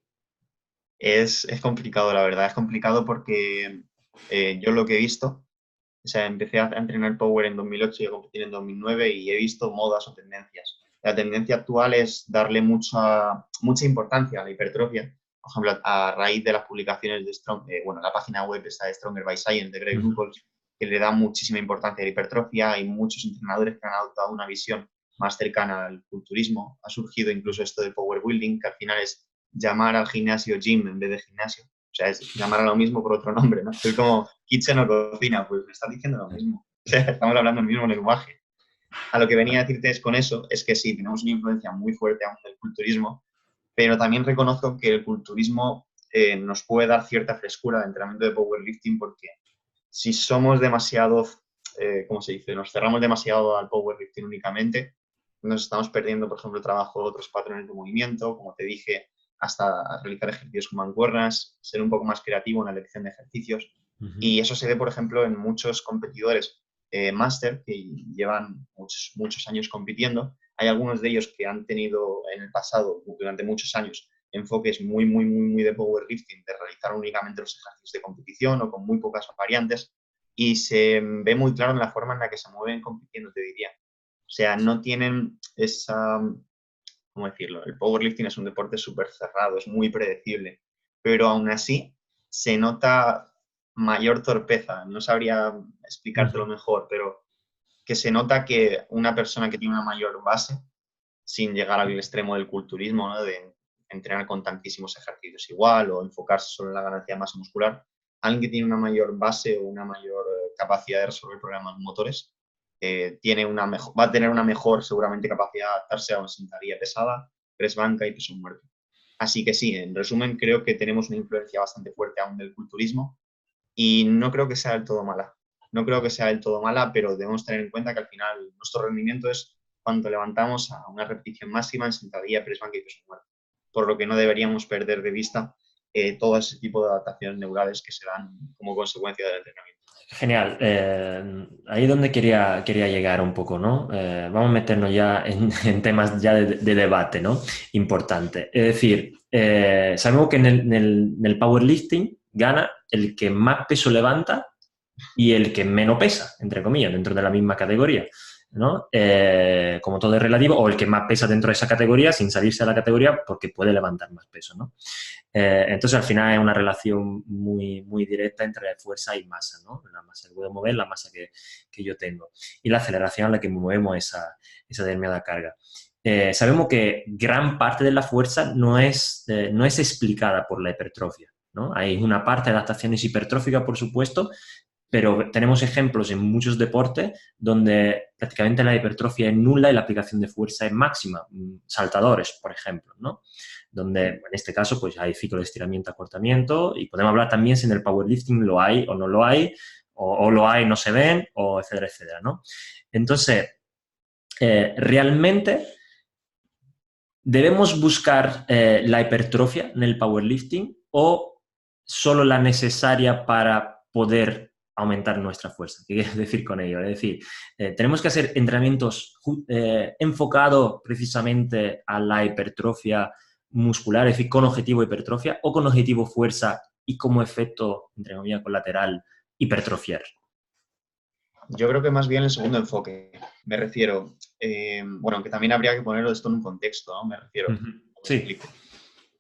Es complicado, la verdad, es complicado porque yo lo que he visto, o sea, empecé a entrenar Power en 2008 y a competir en 2009 y he visto modas o tendencias. La tendencia actual es darle mucha importancia a la hipertrofia. Por ejemplo, a raíz de las publicaciones de Strong, bueno, la página web está de Stronger by Science de Greg Uh -huh. Nuckols, que le da muchísima importancia a la hipertrofia. Hay muchos entrenadores que han adoptado una visión más cercana al culturismo. Ha surgido incluso esto del power building, que al final es llamar al gimnasio gym en vez de gimnasio. O sea, es llamar a lo mismo por otro nombre, ¿no? Es como kitchen o cocina, pues me estás diciendo lo mismo. O sea, estamos hablando el mismo lenguaje. a lo que venía a decirte es con eso, es que sí, tenemos una influencia muy fuerte aún del culturismo, pero también reconozco que el culturismo nos puede dar cierta frescura de entrenamiento de powerlifting porque si somos demasiado, ¿cómo se dice? Nos cerramos demasiado al powerlifting únicamente, nos estamos perdiendo, por ejemplo, el trabajo de otros patrones de movimiento, como te dije, hasta realizar ejercicios con mancuernas, ser un poco más creativo en la elección de ejercicios. Ujú. Y eso se ve, por ejemplo, en muchos competidores máster que llevan muchos años compitiendo. Hay algunos de ellos que han tenido en el pasado, durante muchos años, enfoques muy de powerlifting, de realizar únicamente los ejercicios de competición o con muy pocas variantes. Y se ve muy claro en la forma en la que se mueven compitiendo, te diría. O sea, no tienen esa, ¿cómo decirlo? El powerlifting es un deporte súper cerrado, es muy predecible, pero aún así se nota mayor torpeza. No sabría explicártelo Ujú. mejor, pero que se nota que una persona que tiene una mayor base, sin llegar al extremo del culturismo, ¿no? De entrenar con tantísimos ejercicios igual o enfocarse solo en la ganancia de masa muscular, alguien que tiene una mayor base o una mayor capacidad de resolver problemas motores, va a tener una mejor seguramente capacidad de adaptarse a una sentadilla pesada, press banca y peso muerto. Así que sí, en resumen, creo que tenemos una influencia bastante fuerte aún del culturismo y no creo que sea del todo mala. No creo que sea del todo mala, pero debemos tener en cuenta que al final nuestro rendimiento es cuando levantamos a una repetición máxima en sentadilla, press banca y peso muerto. Por lo que no deberíamos perder de vista todo ese tipo de adaptaciones neurales que se dan como consecuencia del entrenamiento. Genial. Ahí es donde quería llegar un poco, ¿no? Vamos a meternos ya en temas ya de debate, ¿no? Importante. Es decir, sabemos que en el powerlifting gana el que más peso levanta y el que menos pesa, entre comillas, dentro de la misma categoría, ¿no? Como todo es relativo, o el que más pesa dentro de esa categoría sin salirse de la categoría porque puede levantar más peso, ¿no? Entonces, al final es una relación muy directa entre fuerza y masa, ¿no? La masa que puedo mover, la masa que yo tengo. Y la aceleración a la que movemos esa determinada carga. Sabemos que gran parte de la fuerza no es explicada por la hipertrofia, ¿no? Hay una parte de adaptaciones hipertróficas, por supuesto, pero tenemos ejemplos en muchos deportes donde prácticamente la hipertrofia es nula y la aplicación de fuerza es máxima. Saltadores, por ejemplo, ¿no? Donde en este caso pues hay ciclo de estiramiento, acortamiento y podemos hablar también si en el powerlifting lo hay o no lo hay, o lo hay, no se ven, o etcétera, etcétera, ¿no? Entonces, realmente debemos buscar la hipertrofia en el powerlifting o solo la necesaria para poder aumentar nuestra fuerza. ¿Qué quiero decir con ello? Es decir, tenemos que hacer entrenamientos enfocados precisamente a la hipertrofia muscular, es decir, con objetivo hipertrofia o con objetivo fuerza y como efecto, entre comillas, colateral, hipertrofiar. Yo creo que más bien el segundo enfoque. Me refiero, bueno, aunque también habría que ponerlo esto en un contexto, ¿no? Me refiero, como Sí. explico.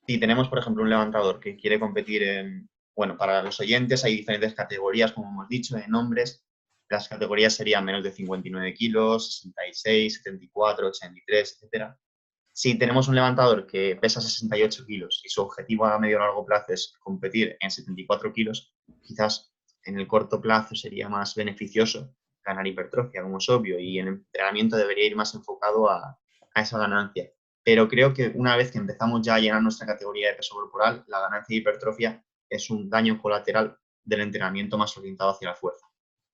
Si tenemos, por ejemplo, un levantador que quiere competir en, bueno, para los oyentes hay diferentes categorías, como hemos dicho, en hombres. Las categorías serían menos de 59 kilos, 66, 74, 83, etcétera. Si tenemos un levantador que pesa 68 kilos y su objetivo a medio o largo plazo es competir en 74 kilos, quizás en el corto plazo sería más beneficioso ganar hipertrofia, como es obvio, y el entrenamiento debería ir más enfocado a esa ganancia. Pero creo que una vez que empezamos ya a llenar nuestra categoría de peso corporal, la ganancia de hipertrofia es un daño colateral del entrenamiento más orientado hacia la fuerza.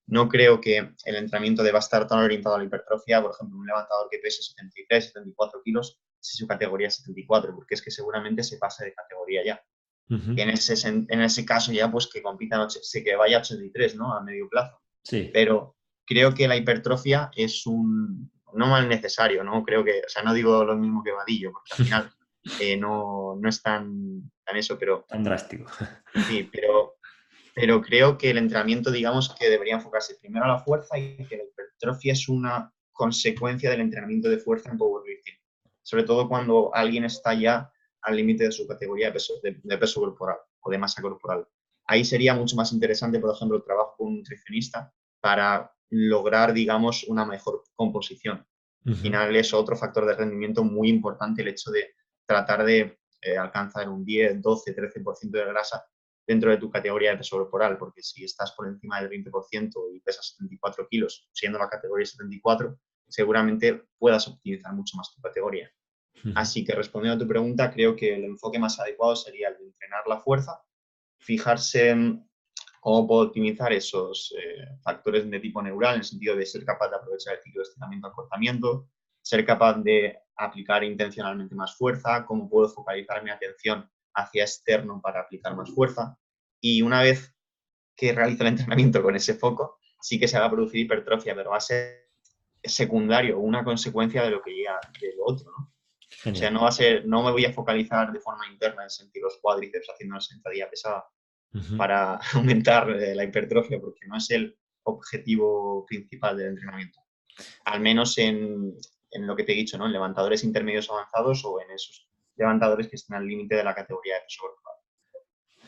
No creo que el entrenamiento deba estar tan orientado a la hipertrofia, por ejemplo, un levantador que pese 73, 74 kilos, si su categoría es 74, porque es que seguramente se pasa de categoría ya. Uh-huh. En ese caso ya, pues que compita, que vaya a 83, ¿no? A medio plazo. Sí. Pero creo que la hipertrofia es un, no mal necesario, ¿no? Creo que, o sea, no digo lo mismo que Vadillo, porque al final no es tan eso, pero Tan drástico. sí, pero creo que el entrenamiento, digamos, que debería enfocarse primero a la fuerza y que la hipertrofia es una consecuencia del entrenamiento de fuerza en powerlifting. Sobre todo cuando alguien está ya al límite de su categoría de peso corporal o de masa corporal. Ahí sería mucho más interesante, por ejemplo, el trabajo con un nutricionista para lograr, digamos, una mejor composición. Al Uh-huh. final es otro factor de rendimiento muy importante el hecho de tratar de alcanzar un 10, 12, 13% de grasa dentro de tu categoría de peso corporal, porque si estás por encima del 20% y pesas 74 kilos, siendo la categoría 74, seguramente puedas optimizar mucho más tu categoría. Ujú. Así que respondiendo a tu pregunta, creo que el enfoque más adecuado sería el de entrenar la fuerza, fijarse en cómo puedo optimizar esos factores de tipo neural, en el sentido de ser capaz de aprovechar el ciclo de estiramiento-acortamiento, ser capaz de aplicar intencionalmente más fuerza, cómo puedo focalizar mi atención hacia externo para aplicar más fuerza. Y una vez que realizo el entrenamiento con ese foco, sí que se va a producir hipertrofia, pero va a ser secundario, una consecuencia de lo que llega de lo otro, ¿no? O sea, Genial. no va a ser, no me voy a focalizar de forma interna en sentir los cuádriceps haciendo una sentadilla pesada Ujú. para aumentar la hipertrofia, porque no es el objetivo principal del entrenamiento. Al menos en lo que te he dicho, ¿no? En levantadores intermedios avanzados o en esos levantadores que están al límite de la categoría de peso corporal.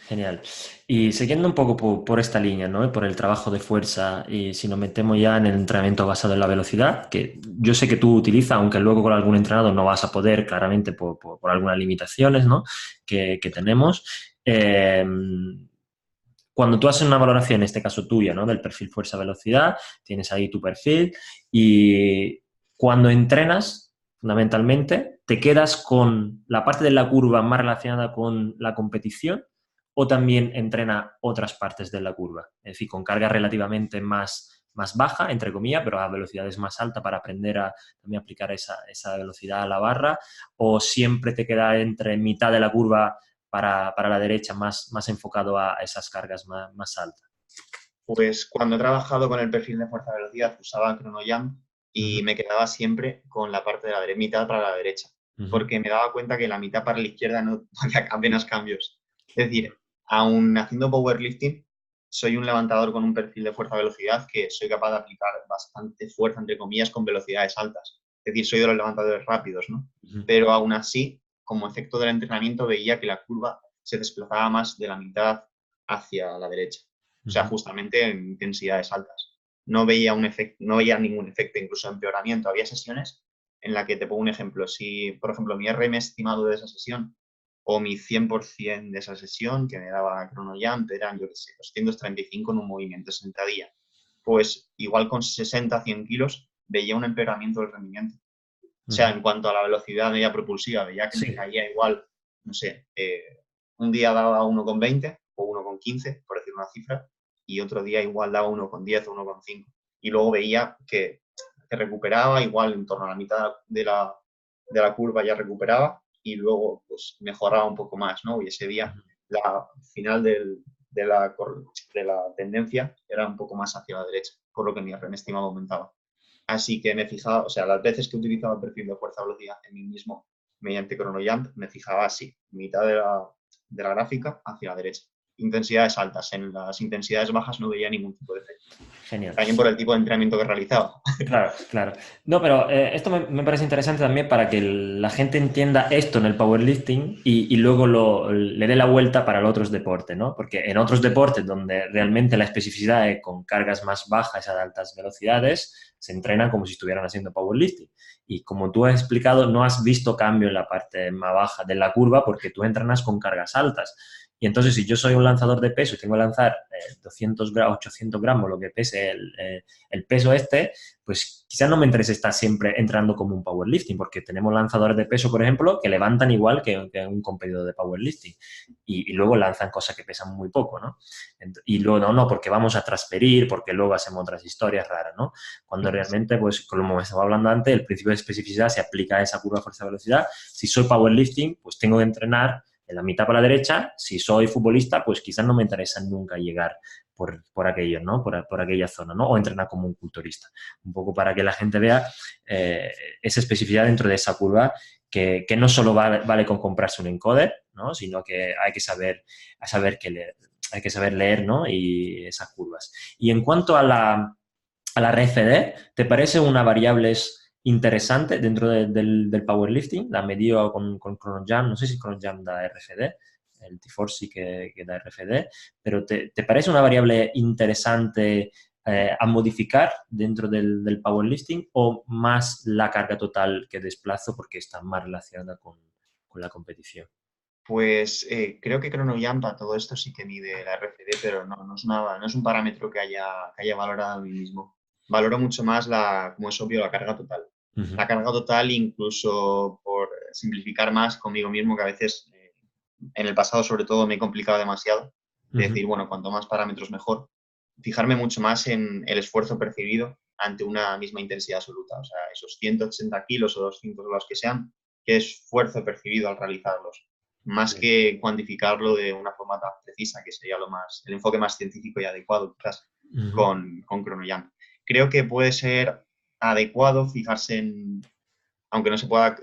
Genial. Y siguiendo un poco por esta línea, ¿no? Y por el trabajo de fuerza, y si nos metemos ya en el entrenamiento basado en la velocidad, que yo sé que tú utilizas, aunque luego con algún entrenador no vas a poder, claramente por algunas limitaciones, ¿no? que tenemos. Cuando tú haces una valoración, en este caso tuya, ¿no? Del perfil fuerza-velocidad, tienes ahí tu perfil y cuando entrenas, fundamentalmente, te quedas con la parte de la curva más relacionada con la competición o también entrena otras partes de la curva, es decir, con carga relativamente más baja, entre comillas, pero a velocidades más altas para aprender a también aplicar esa velocidad a la barra, o siempre te queda entre mitad de la curva para la derecha, más enfocado a esas cargas más altas. Pues cuando he trabajado con el perfil de fuerza-velocidad usaba ChronoJump Uh y -huh, me quedaba siempre con la parte de la mitad para la derecha, uh -huh, porque me daba cuenta que la mitad para la izquierda no hacía apenas cambios. Es decir, aún haciendo powerlifting, soy un levantador con un perfil de fuerza-velocidad que soy capaz de aplicar bastante fuerza, entre comillas, con velocidades altas. Es decir, soy de los levantadores rápidos, ¿no? uh -huh, Pero aún así, como efecto del entrenamiento, veía que la curva se desplazaba más de la mitad hacia la derecha. O uh sea, -huh. justamente en intensidades altas. No veía, no veía ningún efecto, incluso empeoramiento. Había sesiones en las que te pongo un ejemplo. Si, por ejemplo, mi RM estimado de esa sesión o mi 100% de esa sesión que me daba ChronoJump eran, yo qué sé, 235 en un movimiento sentadilla. Pues igual con 60, 100 kilos veía un empeoramiento del rendimiento. O Uh sea, -huh. en cuanto a la velocidad media propulsiva, veía que me Sí, caía igual, no sé, un día daba 1,20 o 1,15, por decir una cifra, y otro día igual daba 1,10 o 1,5. Y luego veía que recuperaba, igual en torno a la mitad de la curva ya recuperaba, y luego pues mejoraba un poco más, ¿no? Y ese día la final de la tendencia era un poco más hacia la derecha, por lo que mi RM estimado aumentaba. Así que me fijaba, o sea, las veces que utilizaba el perfil de fuerza-velocidad en mí mismo mediante ChronoJump, me fijaba así, mitad de la gráfica hacia la derecha. Intensidades altas. En las intensidades bajas no veía ningún tipo de efecto. genial. También por el tipo de entrenamiento que realizaba. Claro, claro. No, pero esto me parece interesante también para que la gente entienda esto en el powerlifting y luego le dé la vuelta para los otros deportes, ¿no? Porque en otros deportes donde realmente la especificidad es con cargas más bajas a altas velocidades, se entrenan como si estuvieran haciendo powerlifting. Y como tú has explicado, no has visto cambio en la parte más baja de la curva porque tú entrenas con cargas altas. Y entonces, si yo soy un lanzador de peso y tengo que lanzar 200 gramos, 800 gramos, lo que pese el peso este, pues quizás no me interese estar siempre entrando como un powerlifting, porque tenemos lanzadores de peso, por ejemplo, que levantan igual que un competidor de powerlifting y luego lanzan cosas que pesan muy poco, ¿no? Y luego no, porque vamos a transferir, porque luego hacemos otras historias raras, ¿no? Cuando realmente, pues, como estaba hablando antes, el principio de especificidad se aplica a esa curva fuerza-velocidad. Si soy powerlifting, pues tengo que entrenar en la mitad para la derecha. Si soy futbolista, pues quizás no me interesa nunca llegar por aquello, ¿no? Por aquella zona, ¿no? O entrenar como un culturista. Un poco para que la gente vea esa especificidad dentro de esa curva que no solo vale con comprarse un encoder, ¿no? Sino que hay que saber que leer, hay que saber leer, ¿no? Y esas curvas. Y en cuanto a la RFD, ¿te parece una variable interesante dentro del powerlifting? La medido con ChronoJump, no sé si ChronoJump da RFD, el T4 sí que da RFD, pero ¿te parece una variable interesante a modificar dentro del powerlifting o más la carga total que desplazo porque está más relacionada con la competición? Pues creo que ChronoJump a todo esto sí que mide la RFD, pero no es un parámetro que haya valorado a mí mismo. valoro mucho más como es obvio, la carga total. Ujú, La carga total, incluso por simplificar más conmigo mismo, que a veces en el pasado sobre todo me he complicado demasiado, de ujú. decir, bueno, cuanto más parámetros mejor, fijarme mucho más en el esfuerzo percibido ante una misma intensidad absoluta, o sea, esos 180 kilos o 200 o los que sean, qué esfuerzo percibido al realizarlos, más Sí. que cuantificarlo de una forma tan precisa, que sería el enfoque más científico y adecuado, quizás, Ujú. con ChronoJam. Creo que puede ser adecuado fijarse aunque no se pueda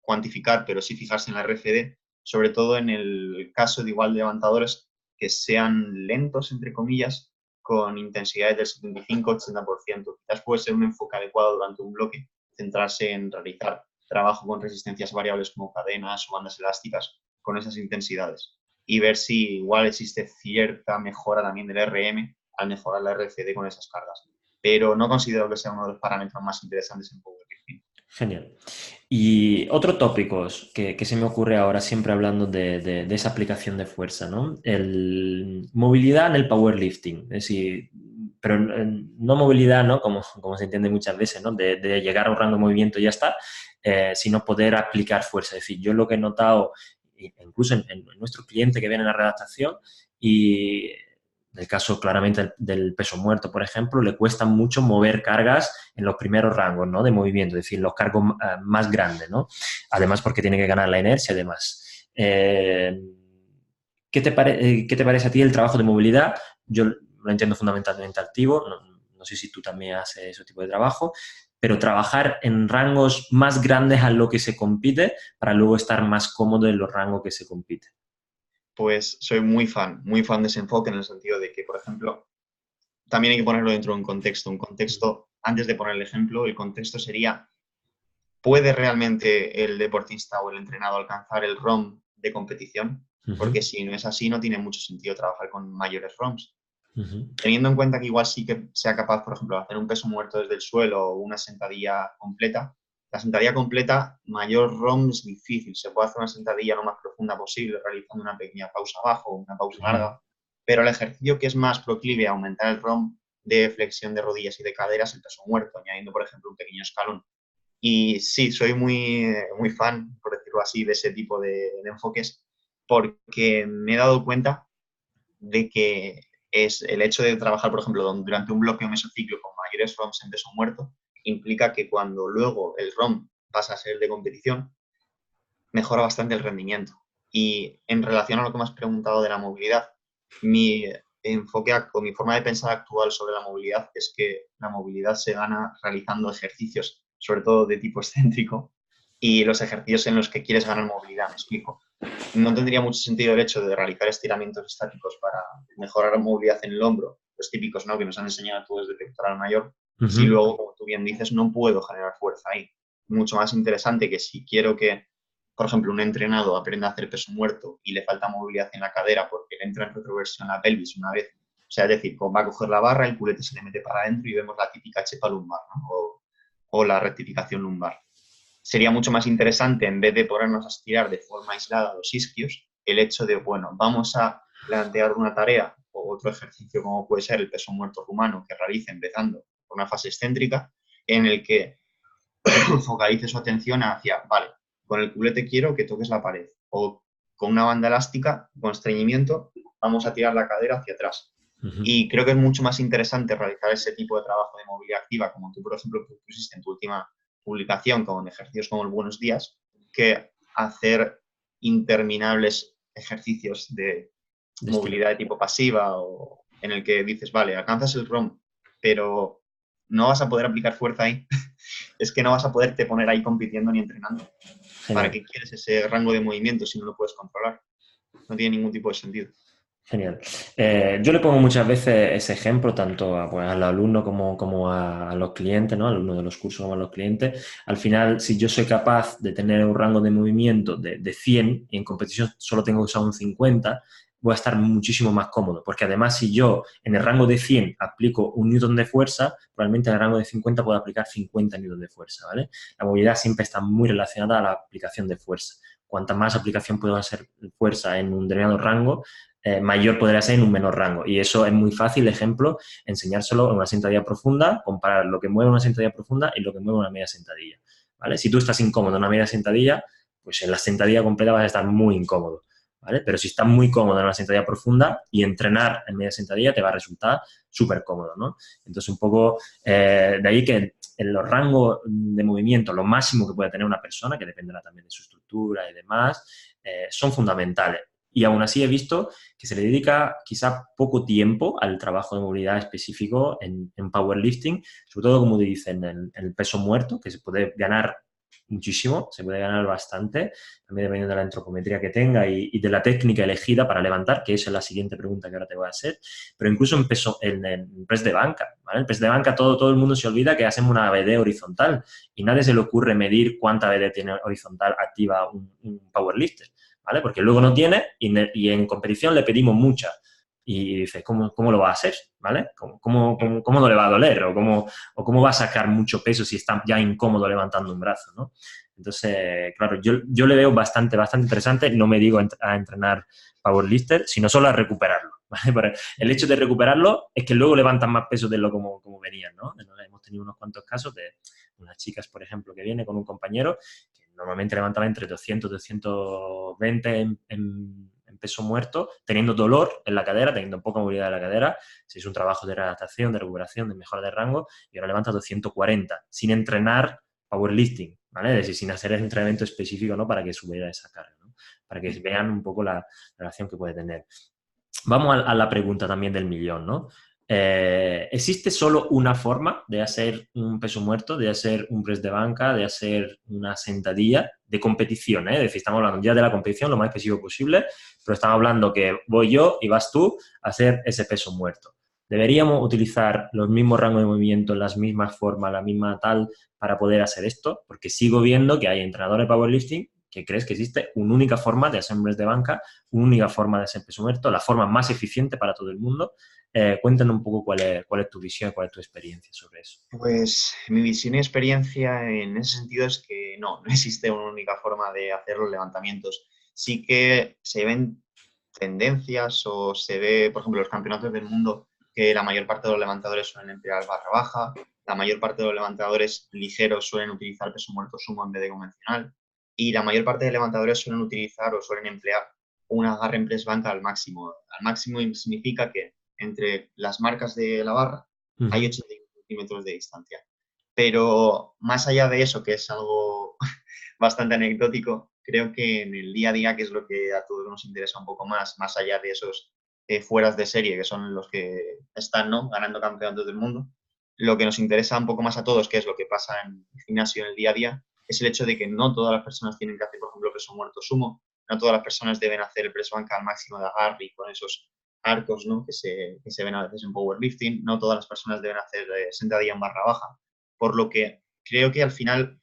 cuantificar, pero sí fijarse en la RFD, sobre todo en el caso de igual de levantadores que sean lentos, entre comillas, con intensidades del 75-80%. Quizás puede ser un enfoque adecuado durante un bloque, centrarse en realizar trabajo con resistencias variables como cadenas o bandas elásticas con esas intensidades y ver si igual existe cierta mejora también del RM al mejorar la RFD con esas cargas. Pero no considero que sea uno de los parámetros más interesantes en powerlifting. Genial. Y otros tópicos que se me ocurre ahora, siempre hablando de esa aplicación de fuerza, ¿no? Movilidad en el powerlifting, es decir, pero no movilidad, ¿no? Como se entiende muchas veces, ¿no? De llegar a un rango de movimiento y ya está, sino poder aplicar fuerza. Es decir, yo lo que he notado, incluso en nuestro cliente que viene a la redactación, y en el caso claramente del peso muerto, por ejemplo, le cuesta mucho mover cargas en los primeros rangos, ¿no? De movimiento, es decir, los cargos más grandes, ¿no? Además porque tiene que ganar la inercia y demás. ¿Qué te parece a ti el trabajo de movilidad? Yo lo entiendo fundamentalmente activo, no sé si tú también haces ese tipo de trabajo, pero trabajar en rangos más grandes a lo que se compite para luego estar más cómodo en los rangos que se compite. Pues soy muy fan de ese enfoque en el sentido de que, por ejemplo, también hay que ponerlo dentro de un contexto. Un contexto, antes de poner el ejemplo, el contexto sería, ¿puede realmente el deportista o el entrenado alcanzar el ROM de competición? Uh -huh, Porque si no es así, no tiene mucho sentido trabajar con mayores ROMs. uh -huh, Teniendo en cuenta que igual sí que sea capaz, por ejemplo, de hacer un peso muerto desde el suelo o una sentadilla completa, la sentadilla completa, mayor ROM es difícil. Se puede hacer una sentadilla lo más profunda posible, realizando una pequeña pausa abajo o una pausa uh -huh. larga, pero el ejercicio que es más proclive a aumentar el ROM de flexión de rodillas y de caderas, el peso muerto, añadiendo, por ejemplo, un pequeño escalón. Y sí, soy muy fan, por decirlo así, de ese tipo de enfoques, porque me he dado cuenta de que es el hecho de trabajar, por ejemplo, durante un bloque o mesociclo con mayores ROMs en peso muerto, implica que cuando luego el ROM pasa a ser de competición, mejora bastante el rendimiento. Y en relación a lo que me has preguntado de la movilidad, mi enfoque o mi forma de pensar actual sobre la movilidad es que la movilidad se gana realizando ejercicios, sobre todo de tipo excéntrico, y los ejercicios en los que quieres ganar movilidad, me explico. No tendría mucho sentido el hecho de realizar estiramientos estáticos para mejorar la movilidad en el hombro, los típicos, ¿no?, que nos han enseñado tú desde pectoral mayor, Uh si -huh. luego, como tú bien dices, no puedo generar fuerza ahí. Mucho más interesante que si quiero que, por ejemplo, un entrenado aprenda a hacer peso muerto y le falta movilidad en la cadera porque le entra en retroversión la pelvis una vez, o sea, es decir, va a coger la barra, el culete se le mete para adentro y vemos la típica chepa lumbar, ¿no? O la rectificación lumbar. Sería mucho más interesante, en vez de ponernos a estirar de forma aislada los isquios, el hecho de, bueno, vamos a plantear una tarea o otro ejercicio como puede ser el peso muerto rumano que realice empezando por una fase excéntrica, en el que focalice su atención hacia, vale, con el culete quiero que toques la pared, o con una banda elástica, con estreñimiento, vamos a tirar la cadera hacia atrás. Uh -huh. Y creo que es mucho más interesante realizar ese tipo de trabajo de movilidad activa, como tú, por ejemplo, pusiste en tu última publicación, con ejercicios como el Buenos Días, que hacer interminables ejercicios de Destino. movilidad de tipo pasiva o en el que dices, vale, alcanzas el ROM, pero no vas a poder aplicar fuerza ahí. Es que no vas a poderte poner ahí compitiendo ni entrenando. ¿Para Genial. qué quieres ese rango de movimiento si no lo puedes controlar? No tiene ningún tipo de sentido. Genial. Yo le pongo muchas veces ese ejemplo tanto pues, a los alumnos como a los clientes, ¿no? Alumnos de los cursos como a los clientes. Al final, si yo soy capaz de tener un rango de movimiento de 100 y en competición solo tengo que usar un 50, voy a estar muchísimo más cómodo. Porque además, si yo en el rango de 100 aplico un newton de fuerza, probablemente en el rango de 50 puedo aplicar 50 newtons de fuerza, ¿vale? La movilidad siempre está muy relacionada a la aplicación de fuerza. cuanta más aplicación pueda ser fuerza en un determinado rango, mayor podría ser en un menor rango. Y eso es muy fácil, ejemplo, enseñárselo en una sentadilla profunda, comparar lo que mueve una sentadilla profunda y lo que mueve una media sentadilla, ¿vale? Si tú estás incómodo en una media sentadilla, pues en la sentadilla completa vas a estar muy incómodo, ¿vale? Pero si estás muy cómodo en una sentadilla profunda y entrenar en media sentadilla te va a resultar súper cómodo, ¿no? Entonces, un poco de ahí que en los rangos de movimiento, lo máximo que puede tener una persona, que dependerá también de su estructura y demás, son fundamentales. Y aún así he visto que se le dedica quizá poco tiempo al trabajo de movilidad específico en powerlifting, sobre todo, como dicen, en el peso muerto, que se puede ganar muchísimo, se puede ganar bastante, también dependiendo de la antropometría que tenga y de la técnica elegida para levantar, que esa es la siguiente pregunta que ahora te voy a hacer, pero incluso en press de banca, ¿vale? En press de banca todo el mundo se olvida que hacemos una ABD horizontal y nadie se le ocurre medir cuánta ABD tiene horizontal activa un powerlifter, ¿vale? Porque luego no tiene y en competición le pedimos mucha. Y dices, ¿cómo lo va a hacer? ¿Vale? ¿Cómo no le va a doler? ¿O cómo va a sacar mucho peso si está ya incómodo levantando un brazo, ¿no? Entonces, claro, yo le veo bastante interesante. No me digo a entrenar powerlifter, sino solo a recuperarlo, ¿vale? Pero el hecho de recuperarlo es que luego levantan más peso de lo como venían, ¿no? Hemos tenido unos cuantos casos de unas chicas, por ejemplo, que viene con un compañero que normalmente levantaba entre 200 y 220 en peso muerto, teniendo dolor en la cadera, teniendo poca movilidad de la cadera. Se hizo un trabajo de readaptación, de recuperación, de mejora de rango y ahora levanta 240 sin entrenar powerlifting, ¿vale? Es decir, sin hacer el entrenamiento específico, ¿no? Para que subiera esa carga, ¿no? Para que vean un poco la relación que puede tener. Vamos a la pregunta también del millón, ¿no? ¿Existe solo una forma de hacer un peso muerto, de hacer un press de banca, de hacer una sentadilla de competición? Es decir, estamos hablando ya de la competición lo más específico posible, pero estamos hablando que voy yo y vas tú a hacer ese peso muerto. ¿Deberíamos utilizar los mismos rangos de movimiento, las mismas formas, la misma tal, para poder hacer esto? Porque sigo viendo que hay entrenadores de powerlifting que crees que existe una única forma de hacer un press de banca, una única forma de hacer peso muerto, la forma más eficiente para todo el mundo. Cuéntanos un poco cuál es tu visión, cuál es tu experiencia sobre eso. Pues mi visión y experiencia en ese sentido es que no existe una única forma de hacer los levantamientos. Sí que se ven tendencias o se ve, por ejemplo, los campeonatos del mundo, que la mayor parte de los levantadores suelen emplear barra baja, la mayor parte de los levantadores ligeros suelen utilizar peso muerto sumo en vez de convencional y la mayor parte de levantadores suelen utilizar o suelen emplear un agarre en press banca al máximo. Al máximo significa que entre las marcas de la barra hay 80 centímetros de distancia. Pero más allá de eso, que es algo bastante anecdótico, creo que en el día a día, que es lo que a todos nos interesa un poco más allá de esos fueras de serie, que son los que están, ¿no?, ganando campeonatos del mundo, lo que nos interesa un poco más a todos, que es lo que pasa en el gimnasio en el día a día, es el hecho de que no todas las personas tienen que hacer, por ejemplo, peso muerto sumo, no todas las personas deben hacer el press banca al máximo de agarre y con esos arcos, ¿no?, que se ven a veces en powerlifting, no todas las personas deben hacer sentadilla en barra baja, por lo que creo que al final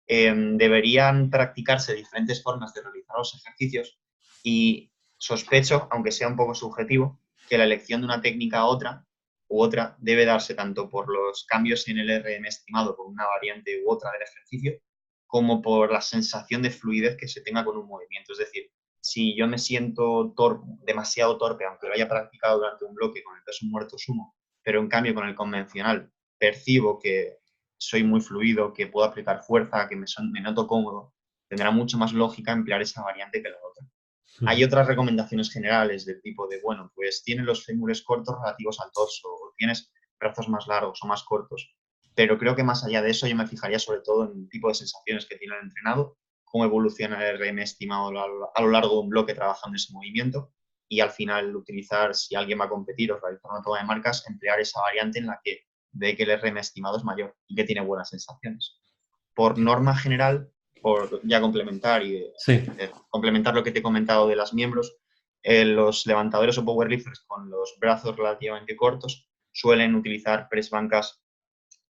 deberían practicarse diferentes formas de realizar los ejercicios y sospecho, aunque sea un poco subjetivo, que la elección de una técnica u otra debe darse tanto por los cambios en el RM estimado por una variante u otra del ejercicio, como por la sensación de fluidez que se tenga con un movimiento. Es decir, si yo me siento demasiado torpe, aunque lo haya practicado durante un bloque con el peso muerto sumo, pero en cambio con el convencional percibo que soy muy fluido, que puedo aplicar fuerza, que me noto cómodo, tendrá mucho más lógica emplear esa variante que la otra. Hay otras recomendaciones generales del tipo de, bueno, pues tienes los fémures cortos relativos al torso, o tienes brazos más largos o más cortos, pero creo que más allá de eso yo me fijaría sobre todo en el tipo de sensaciones que tiene el entrenado, cómo evoluciona el RM estimado a lo largo de un bloque trabajando ese movimiento y al final utilizar, si alguien va a competir o realizar una toma de marcas, emplear esa variante en la que ve que el RM estimado es mayor y que tiene buenas sensaciones. Por norma general, por ya complementar y Sí. complementar lo que te he comentado de los miembros, los levantadores o powerlifters con los brazos relativamente cortos suelen utilizar press bancas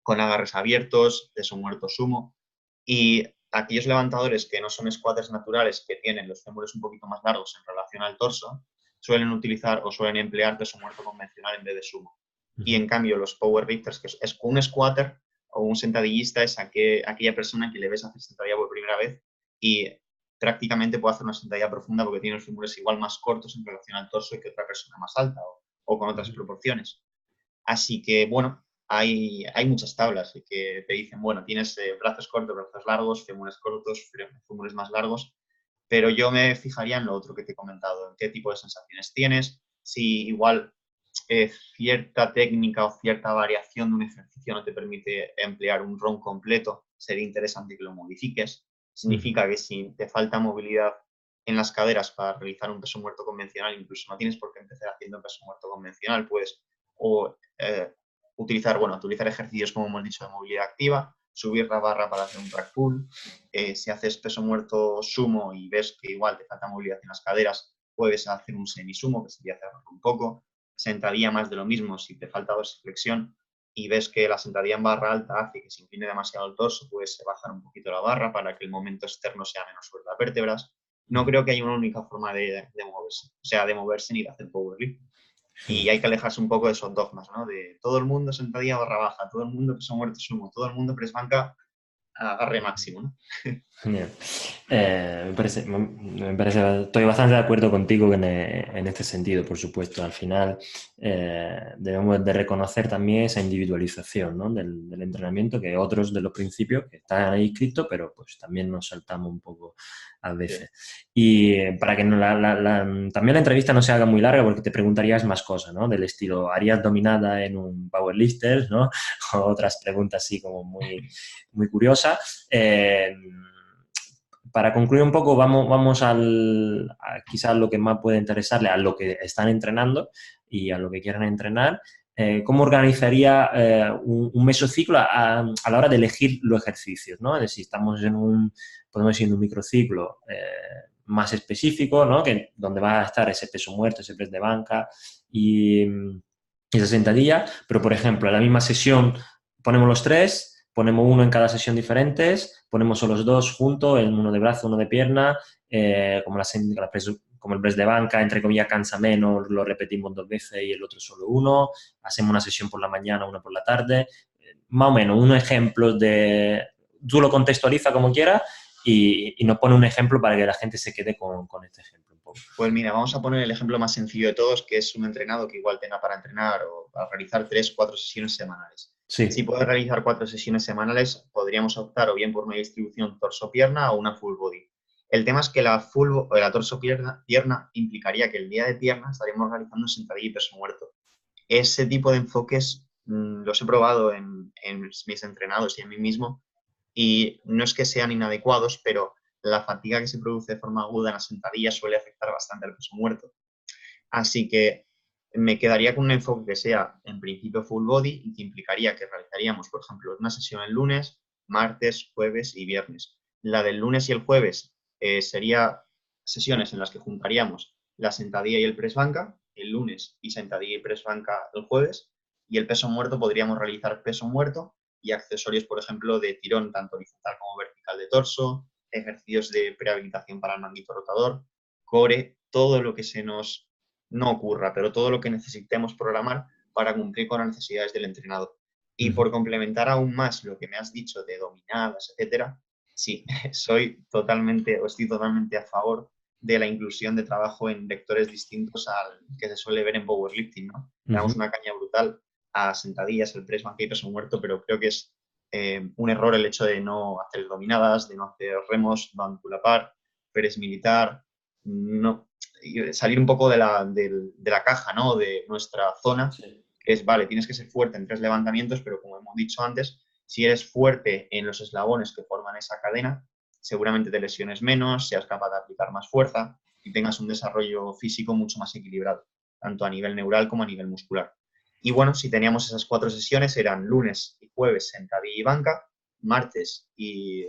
con agarres abiertos, peso muerto sumo, y aquellos levantadores que no son squatters naturales, que tienen los fémures un poquito más largos en relación al torso, suelen utilizar o suelen emplear peso muerto convencional en vez de sumo. Y en cambio los powerlifters, que es un squatter o un sentadillista, es aquella persona que le ves hacer sentadilla por primera vez y prácticamente puedo hacer una sentadilla profunda porque tiene los fémures igual más cortos en relación al torso que otra persona más alta o con otras proporciones. Así que, bueno, hay muchas tablas que te dicen, bueno, tienes brazos cortos, brazos largos, fémures cortos, fémures más largos, pero yo me fijaría en lo otro que te he comentado, en qué tipo de sensaciones tienes, si igual cierta técnica o cierta variación de un ejercicio no te permite emplear un ROM completo, sería interesante que lo modifiques. Significa que si te falta movilidad en las caderas para realizar un peso muerto convencional, incluso no tienes por qué empezar haciendo peso muerto convencional, puedes o utilizar ejercicios, como hemos dicho, de movilidad activa, subir la barra para hacer un rack pull. Si haces peso muerto sumo y ves que igual te falta movilidad en las caderas, puedes hacer un semisumo, que sería cerrarlo un poco. Sentadilla más de lo mismo, si te falta dorsiflexión y ves que la sentadilla en barra alta hace que se incline demasiado el torso, puedes bajar un poquito la barra para que el momento externo sea menos sobre las vértebras. No creo que haya una única forma de moverse, o sea, de moverse ni de hacer powerlift. Y hay que alejarse un poco de esos dogmas, ¿no? De todo el mundo sentadilla barra baja, todo el mundo peso muerto sumo, todo el mundo press banca agarre máximo, ¿no? Genial. Estoy bastante de acuerdo contigo en este sentido, por supuesto. Al final debemos de reconocer también esa individualización, ¿no? del entrenamiento, que otros de los principios que están ahí escritos, pero pues también nos saltamos un poco a veces. Sí. Y para que también la entrevista no se haga muy larga, porque te preguntarías más cosas, ¿no? Del estilo, ¿harías dominada en un powerlifter, ¿no? O otras preguntas así como muy, muy curiosas. Para concluir un poco, vamos a quizás lo que más puede interesarle a lo que están entrenando y a lo que quieran entrenar. ¿Cómo organizaría un mesociclo a la hora de elegir los ejercicios, ¿no? Es decir, podemos ir en un microciclo más específico, ¿no? Donde va a estar ese peso muerto, ese press de banca y esa sentadilla, pero por ejemplo, en la misma sesión ponemos los tres, ponemos uno en cada sesión diferentes, ponemos solo los dos juntos, uno de brazo, uno de pierna, como el press de banca, entre comillas, cansa menos, lo repetimos 2 veces y el otro solo uno, hacemos una sesión por la mañana, una por la tarde, más o menos, unos ejemplos tú lo contextualizas como quieras y nos pone un ejemplo para que la gente se quede con este ejemplo un poco. Pues mira, vamos a poner el ejemplo más sencillo de todos, que es un entrenado que igual tenga para entrenar o para realizar 3 o 4 sesiones semanales. Sí. Si puedes realizar 4 sesiones semanales, podríamos optar o bien por una distribución torso-pierna o una full body. El tema es que la torso-pierna implicaría que el día de pierna estaríamos realizando sentadilla y peso muerto. Ese tipo de enfoques los he probado en mis entrenados y en mí mismo y no es que sean inadecuados, pero la fatiga que se produce de forma aguda en la sentadilla suele afectar bastante al peso muerto. Así que me quedaría con un enfoque que sea en principio full body y que implicaría que realizaríamos, por ejemplo, una sesión el lunes, martes, jueves y viernes. La del lunes y el jueves sería sesiones en las que juntaríamos la sentadilla y el press banca el lunes y sentadilla y press banca el jueves, y el peso muerto podríamos realizar peso muerto y accesorios, por ejemplo, de tirón tanto horizontal como vertical de torso, ejercicios de prehabilitación para el manguito rotador, core, todo lo que se nos no ocurra, pero todo lo que necesitemos programar para cumplir con las necesidades del entrenador. Y por complementar aún más lo que me has dicho de dominadas, etcétera, sí, estoy totalmente a favor de la inclusión de trabajo en vectores distintos al que se suele ver en powerlifting, ¿no? Le damos una caña brutal a sentadillas, el press banca y peso muerto, pero creo que es un error el hecho de no hacer dominadas, de no hacer remos, no pull apart, press militar, no, salir un poco de la caja, ¿no? De nuestra zona, sí. Que es, vale, tienes que ser fuerte en 3 levantamientos, pero como hemos dicho antes, si eres fuerte en los eslabones que forman esa cadena, seguramente te lesiones menos, seas capaz de aplicar más fuerza y tengas un desarrollo físico mucho más equilibrado, tanto a nivel neural como a nivel muscular. Y bueno, si teníamos esas 4 sesiones, eran lunes y jueves sentadilla y banca, martes y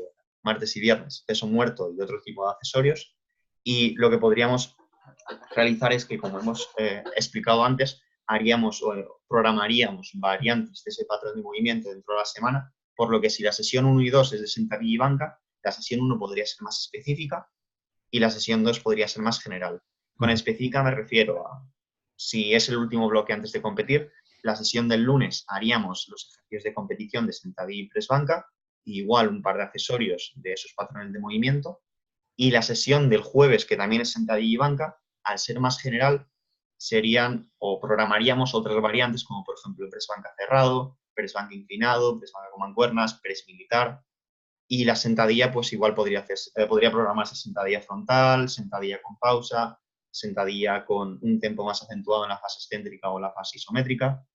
viernes peso muerto y otro tipo de accesorios. Y lo que podríamos realizar es que, como hemos explicado antes, haríamos o programaríamos variantes de ese patrón de movimiento dentro de la semana, por lo que si la sesión 1 y 2 es de sentadilla y banca, la sesión 1 podría ser más específica y la sesión 2 podría ser más general. Con específica me refiero a, si es el último bloque antes de competir, la sesión del lunes haríamos los ejercicios de competición de sentadilla y press banca, y igual un par de accesorios de esos patrones de movimiento. Y la sesión del jueves, que también es sentadilla y banca, al ser más general, serían o programaríamos otras variantes como por ejemplo press banca cerrado, press banca inclinado, press banca con mancuernas, press militar. Y la sentadilla pues igual podría programarse sentadilla frontal, sentadilla con pausa, sentadilla con un tempo más acentuado en la fase excéntrica o la fase isométrica.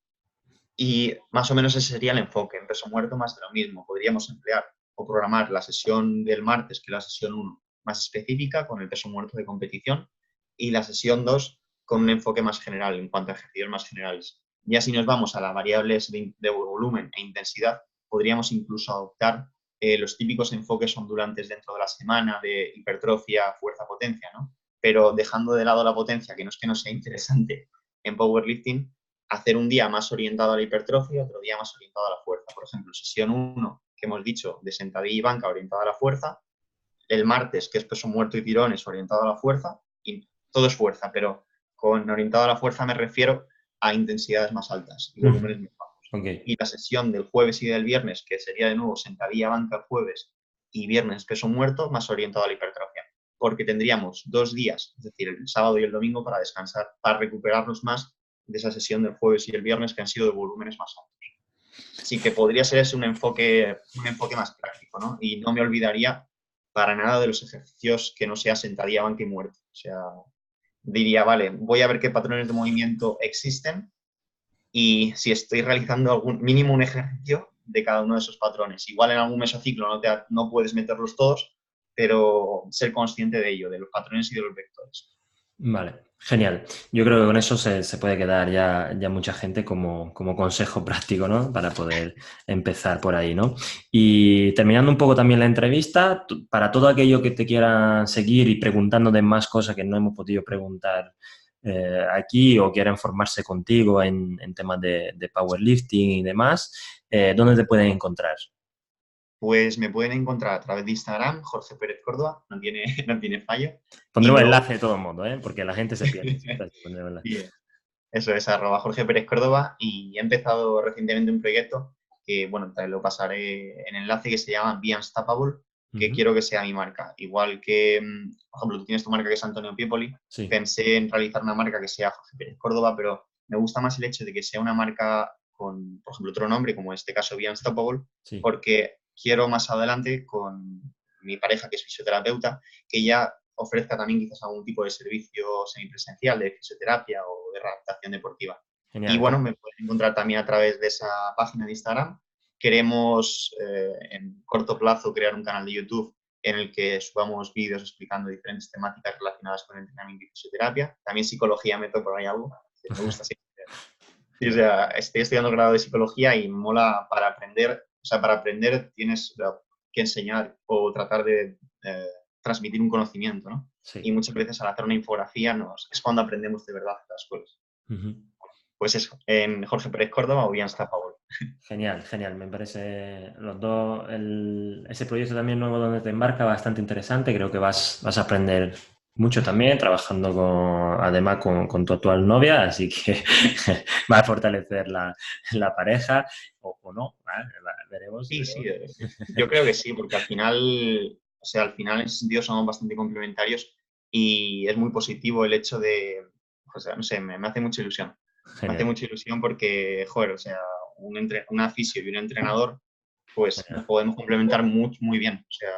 Y más o menos ese sería el enfoque. En peso muerto más de lo mismo. Podríamos emplear o programar la sesión del martes, que es la sesión 1, más específica con el peso muerto de competición, y la sesión 2 con un enfoque más general en cuanto a ejercicios más generales. Ya si nos vamos a las variables de volumen e intensidad, podríamos incluso adoptar los típicos enfoques ondulantes dentro de la semana de hipertrofia, fuerza, potencia, ¿no? Pero dejando de lado la potencia, que no sea interesante en powerlifting, hacer un día más orientado a la hipertrofia, otro día más orientado a la fuerza. Por ejemplo, sesión 1, que hemos dicho, de sentadilla y banca orientada a la fuerza. El martes, que es peso muerto y tirones, orientado a la fuerza. Y todo es fuerza, pero con orientado a la fuerza me refiero a intensidades más altas y volúmenes más bajos. Okay. Y la sesión del jueves y del viernes, que sería de nuevo sentadilla banca el jueves y viernes peso muerto, más orientado a la hipertrofia. Porque tendríamos 2 días, es decir, el sábado y el domingo, para descansar, para recuperarnos más de esa sesión del jueves y el viernes, que han sido de volúmenes más altos. Así que podría ser ese un enfoque más práctico, ¿no? Y no me olvidaría para nada de los ejercicios que no sea sentadilla, banca y muerto. O sea, diría, vale, voy a ver qué patrones de movimiento existen y si estoy realizando algún mínimo un ejercicio de cada uno de esos patrones. Igual en algún mesociclo no puedes meterlos todos, pero ser consciente de ello, de los patrones y de los vectores. Vale, genial. Yo creo que con eso se puede quedar ya mucha gente como consejo práctico, ¿no? Para poder empezar por ahí, ¿no? Y terminando un poco también la entrevista, para todo aquello que te quieran seguir y preguntándote más cosas que no hemos podido preguntar aquí o quieran formarse contigo en temas de powerlifting y demás, ¿dónde te pueden encontrar? Pues me pueden encontrar a través de Instagram, Jorge Pérez Córdoba, no tiene fallo. Y Pondremos luego, enlace de todo el mundo, ¿eh? Porque la gente se pierde. bien, eso es @Jorge Pérez Córdoba, y he empezado recientemente un proyecto que, bueno, te lo pasaré en enlace, que se llama Be Unstoppable, que quiero que sea mi marca. Igual que, por ejemplo, tú tienes tu marca que es Antonio Piepoli, Sí. pensé en realizar una marca que sea Jorge Pérez Córdoba, pero me gusta más el hecho de que sea una marca con, por ejemplo, otro nombre, como en este caso Be Unstoppable, Sí. porque quiero más adelante con mi pareja, que es fisioterapeuta, que ya ofrezca también quizás algún tipo de servicio semipresencial de fisioterapia o de rehabilitación deportiva. Genial. Y bueno, me pueden encontrar también a través de esa página de Instagram. Queremos en corto plazo crear un canal de YouTube en el que subamos vídeos explicando diferentes temáticas relacionadas con el entrenamiento y fisioterapia. También psicología, meto por ahí algo. Me gusta siempre. Sí, o sea, estoy estudiando grado de psicología y mola para aprender. O sea, para aprender tienes que enseñar o tratar de transmitir un conocimiento, ¿no? Sí. Y muchas veces al hacer una infografía es cuando aprendemos de verdad las cosas. Pues eso, en Jorge Pérez Córdoba o Be Unstoppable. Genial, genial. Me parece los dos, ese proyecto también nuevo donde te embarca bastante interesante. Creo que vas a aprender mucho también trabajando además con tu actual novia, así que va a fortalecer la pareja o no, ¿vale? Veremos. Sí, sí, yo creo que sí, porque al final, o sea, al final en ese sentido somos bastante complementarios y es muy positivo el hecho de, o sea, no sé, me hace mucha ilusión. Genial. Me hace mucha ilusión porque, joder, o sea, un fisio y un entrenador, pues nos podemos complementar muy, muy bien. O sea,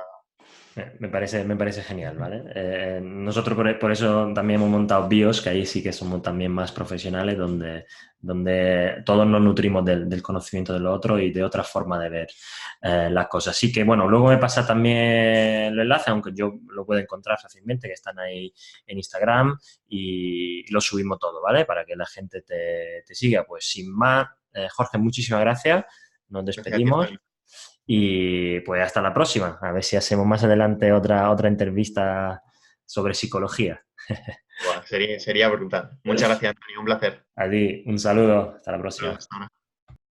me parece genial, ¿vale? Nosotros por eso también hemos montado BIOS, que ahí sí que somos también más profesionales, donde todos nos nutrimos del conocimiento del otro y de otra forma de ver las cosas. Así que, bueno, luego me pasa también el enlace, aunque yo lo puedo encontrar fácilmente, que están ahí en Instagram y lo subimos todo, ¿vale? Para que la gente te siga. Pues sin más, Jorge, muchísimas gracias. Nos despedimos. Y pues hasta la próxima. A ver si hacemos más adelante otra entrevista sobre psicología. Bueno, sería brutal. Muchas gracias, Antonio. Un placer. A ti, un saludo. Hasta la próxima. Hasta ahora.